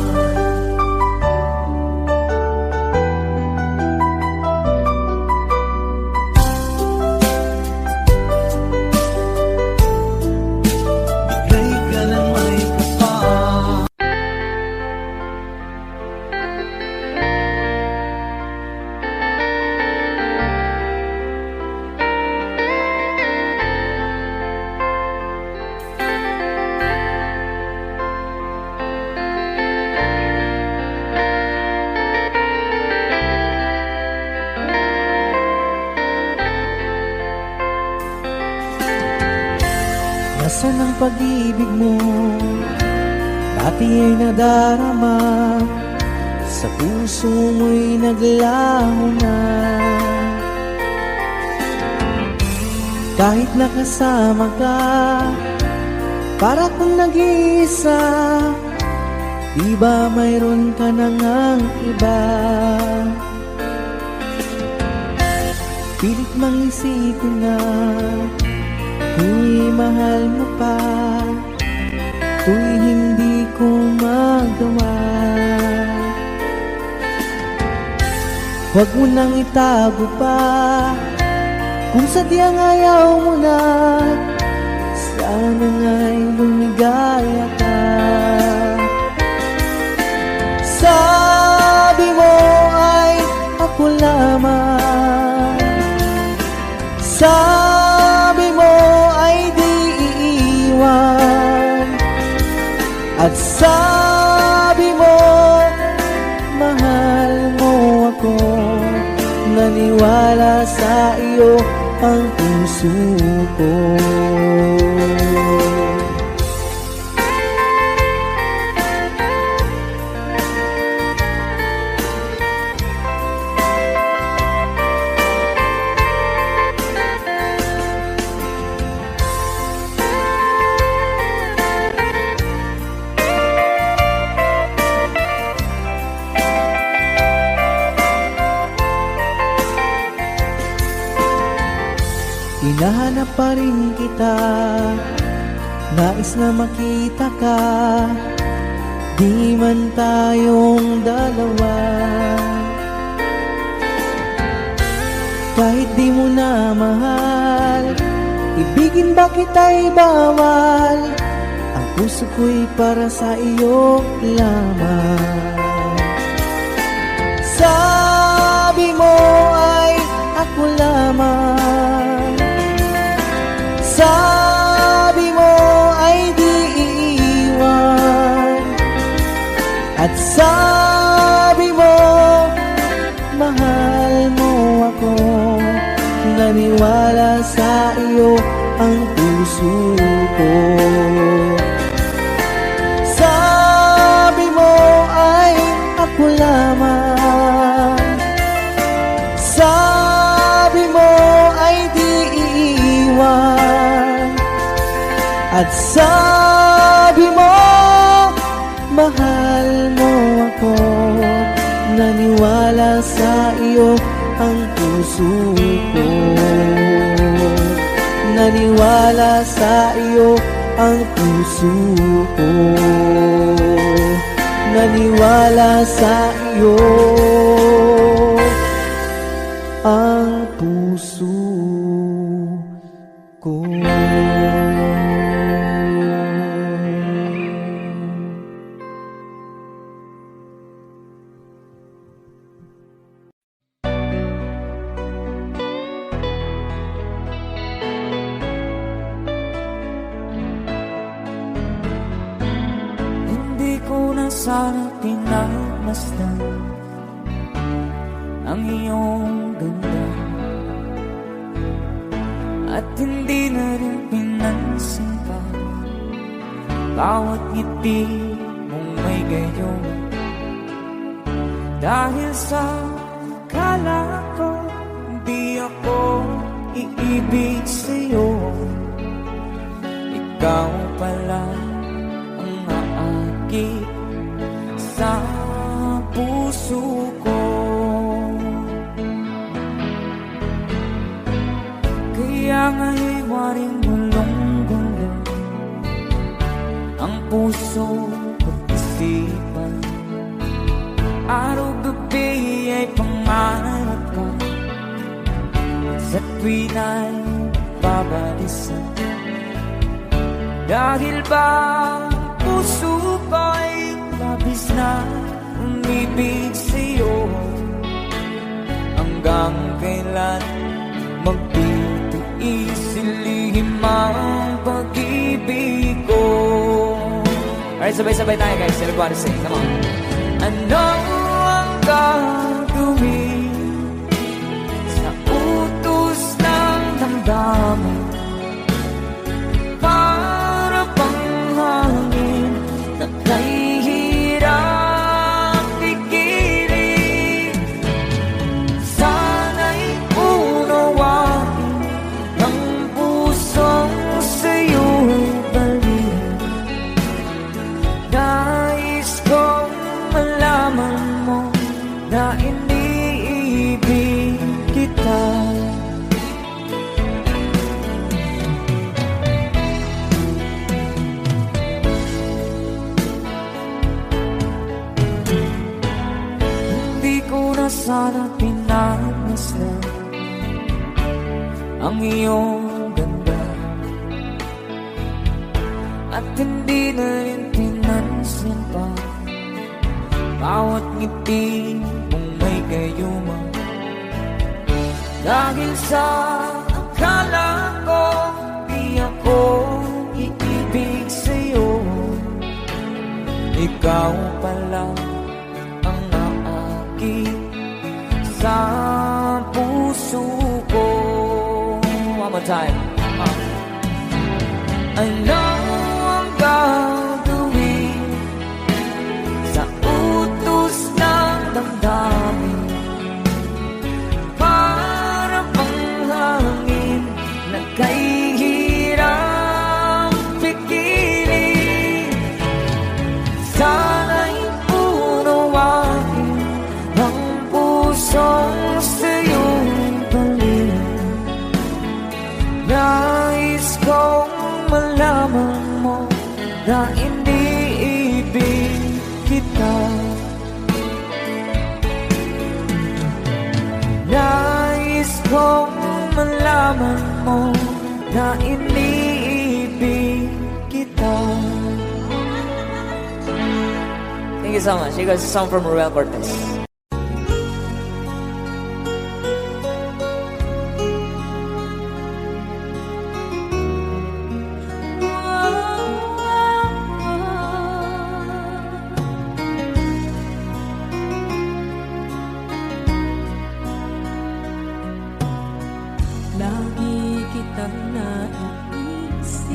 Speaker 2: Nasaan ang pag-ibig mo? Dati ay nadarama, sa puso mo'y naglaho na. Kahit nakasama ka, para kung nag-iisa, di ba mayroon ka na ngang iba? Pilit mang isipin na tuwing mahal mo pa, tuwing hindi ko magawa. Huwag mo nang itago pa, kung sadyang ayaw mo na, sana nga'y lumigaya ka. Sabi mo ay ako lamang, sabi mo ay di iiwan, at sabi mo mahal mo ako. Naniwala sa iyo ang puso ko. Hinahanap pa rin kita, nais na makita ka, di man tayong dalawa. Kahit di mo na mahal, ibigin ba kita'y bawal, ang puso ko'y para sa iyo lamang. Sabi mo ay ako lamang, sabi mo ay di iiwan, at sabi mo mahal mo ako. Naniwala sa iyo ang puso ko. Sabi mo ay ako lamang, sabi mo ay di iiwan, at sabi mo mahal mo ako. Naniwala sa iyo ang puso ko. Naniwala sa iyo ang puso ko. naniwala sa iyo ang puso ko.
Speaker 4: Hindi ko na sana pinagmasdan ang iyong ganda, at hindi na rin pinansin pa bawat ngiti mong may gayon. Dahil sa akala ko di ako iibig sa'yo, ikaw pala ang aakit sa puso ko. Kaya nga'y waring gulong-gulong ang puso at isipan. Araw-gabi ay pangarap ka, sa tuwin ay babalisan. Dahil ba ang puso ko'y labis na umibig sa'yo, hanggang kailan magtitiis ilihim ang pag-ibig ko. Alright, sabay-sabay tayo guys. Everybody sing, come on. Ano ang gagawin sa utos ng damdamin? Para bang hangin na kay hirap pigilan. Sana'y unawain ang pusong sa'yo'y balik. Nais kong malaman mo na iniibig kita. Hindi ko na sana pinagmasdan ang iyong ganda, at hindi na rin pinansin pa bawat ngiti mong may gayuma. Dahil sa akala ko di ako iibig sa'yo, ikaw pala ang naakit sa puso ko. One more time. Ano ang gagawin sa utos ng damdamin? Para bang hangin na kay hirap pigilan. Sana'y unawain ang pusong sa'yo'y balik. Nais kong malaman mo na iniibig kita. Nais kong malaman mo na iniibig kita. Thank you so much. You guys, a song from Ruel Cortez.
Speaker 1: Lagi kitang naiisip,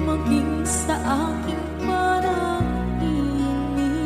Speaker 1: maging sa aking parang inig.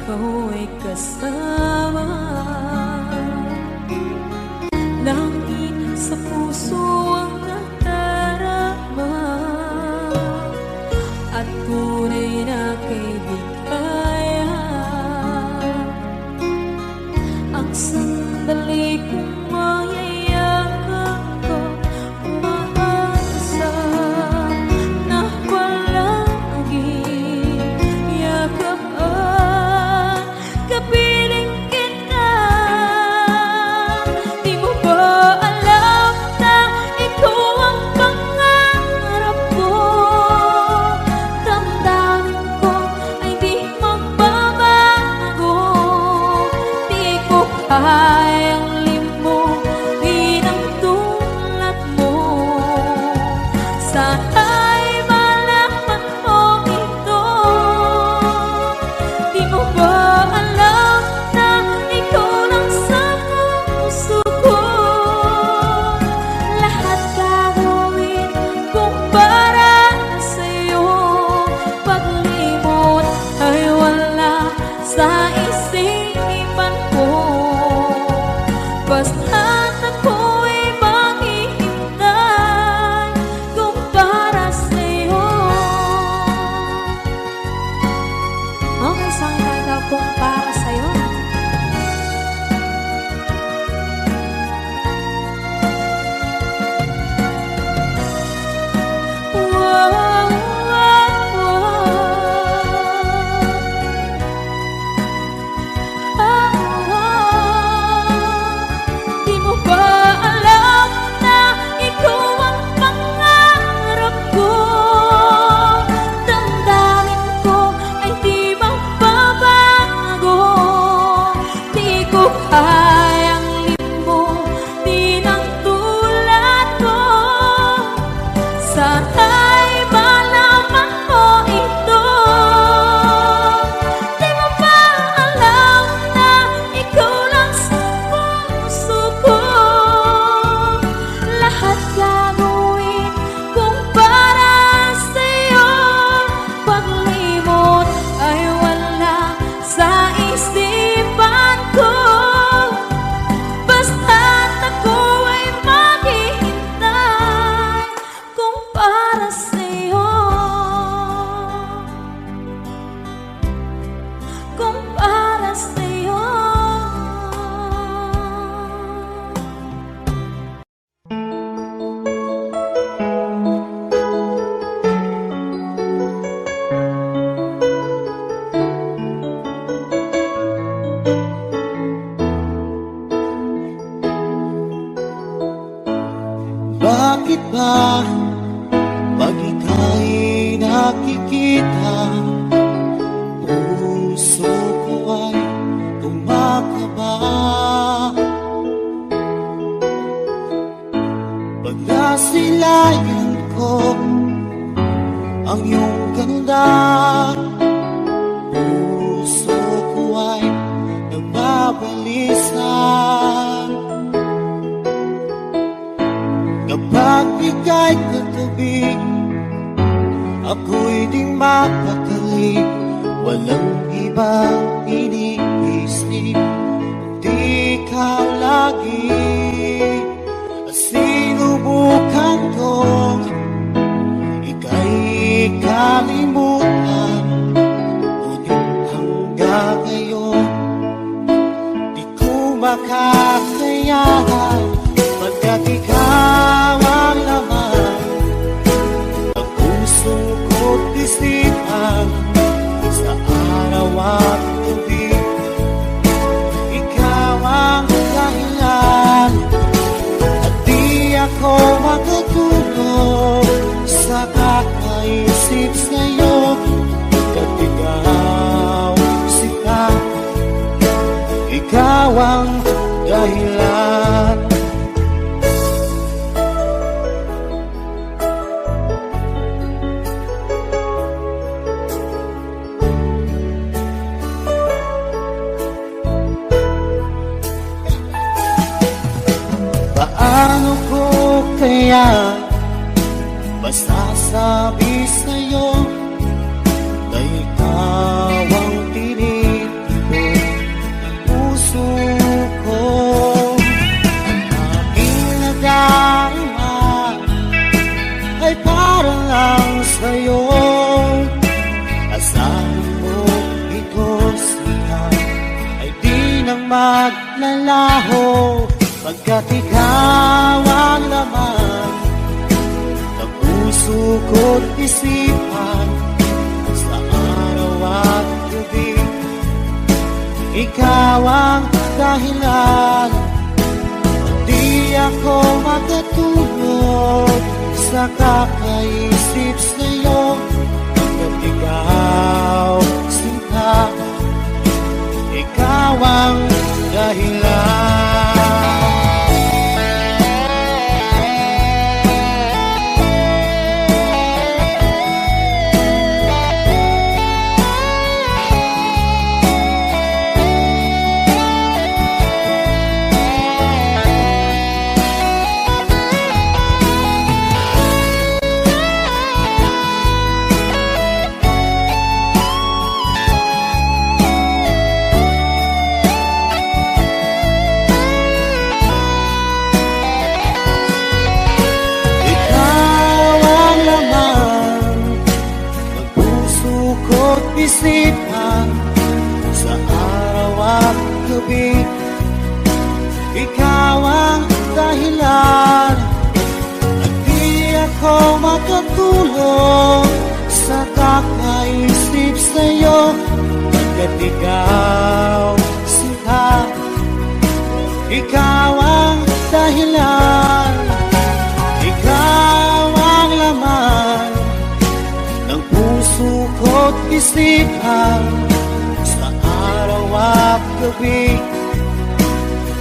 Speaker 1: ikaw ay kasama. Langit sa puso ang nadarama, at tunay na kaibigan. Ang sandali kong mayayakap ko, umaasa na palaging yakap at kapiling kita. Di mo ba alam na ito ang pangarap ko? Damdamin ko ay di magbabago. Di ko kayang limutin ang tulad mo. Sana'y malaman mo ito. Di mo ba alam na ikaw lang sa puso ko? Lahat gagawin kung para sa'yo. Paglimot ay wala sa isipan ko. Basta't ako'y maghihintay kung para sa'yo. Okay, isang kanta kung para sa'yo. Wow, wow, Di mo ba alam na ikaw ang pangarap ko? Damdamin ko ay di magbabago. Di ko kayang limutin ang tulad ko. Sana'y malaman mo ito. Di mo ba alam na ikaw lang sa puso ko? Lahat gagawin kung para sa'yo. Paglimot ay wala sa isipan ko. Basta't ako ay maghihintay kung para sa'yo. Kung para sa'yo.
Speaker 3: Bakit ba pag ika'y nakikita, puso ko ay kumakaba? Pag nasilayan ko ang iyong ganda, puso ko ay nagbabalisa. Kapag ika'y katabi, ako'y di mapakali. Walang ibang iniisip, kundi ikaw lagi. At sinubukan kong ika'y kalimutan, ngunit hanggang ngayon di ko makakayanan. Pagkat ikaw ang laman ng puso ko't isipan, sa araw at gabi. Ikaw ang dahilan, at di ako matutulog sa kakaisip sa'yo. At ikaw, sika, ikaw ang dahilan. Paano ko kaya masasabi sa'yo na ikaw ang tinig
Speaker 2: maglalaho pagkat ikaw ang laman ng puso ko't isipan sa araw at gabi. Ikaw ang dahilan, di ako makatulog sa kakaisip sa'yo pagkat ikaw sinta. Ikaw ang dahilan. Isipan sa araw at gabi. Ikaw ang dahilan at di ako makatulog sa kakaisip sa'yo pagkat ikaw sinta. Ikaw ang dahilan, ikaw ang laman ng puso ko't isipan sa araw at gabi.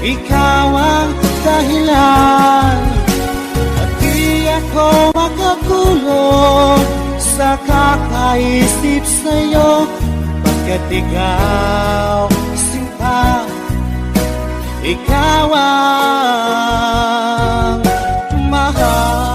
Speaker 2: Ikaw ang dahilan at di ako makatulog sa kakaisip sa'yo pagkat ikaw sinta. Ikaw ang mahal.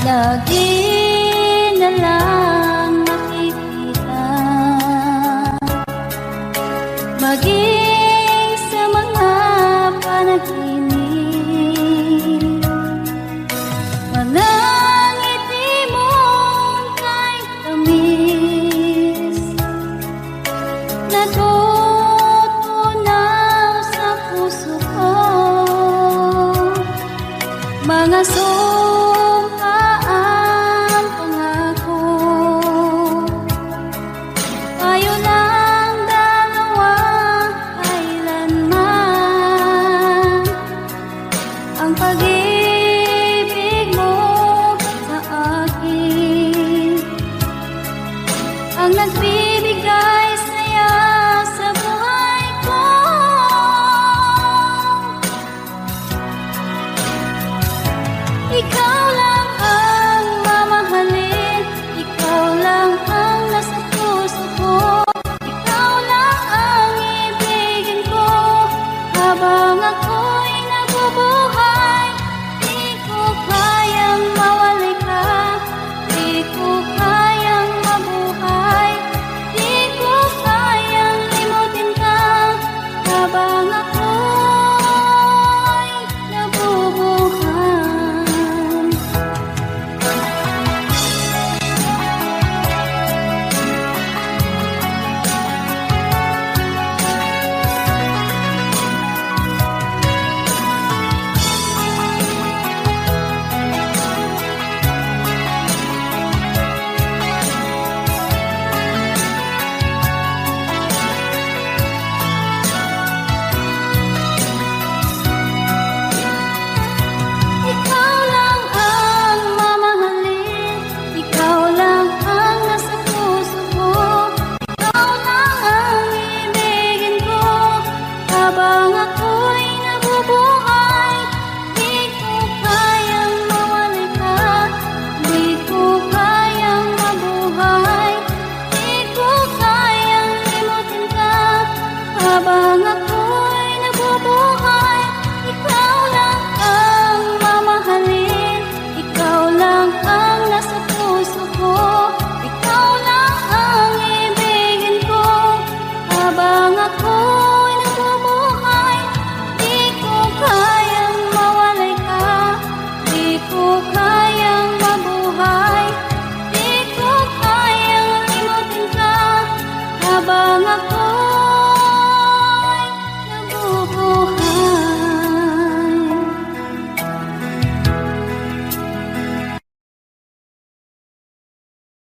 Speaker 1: Lagi na lang nakikita.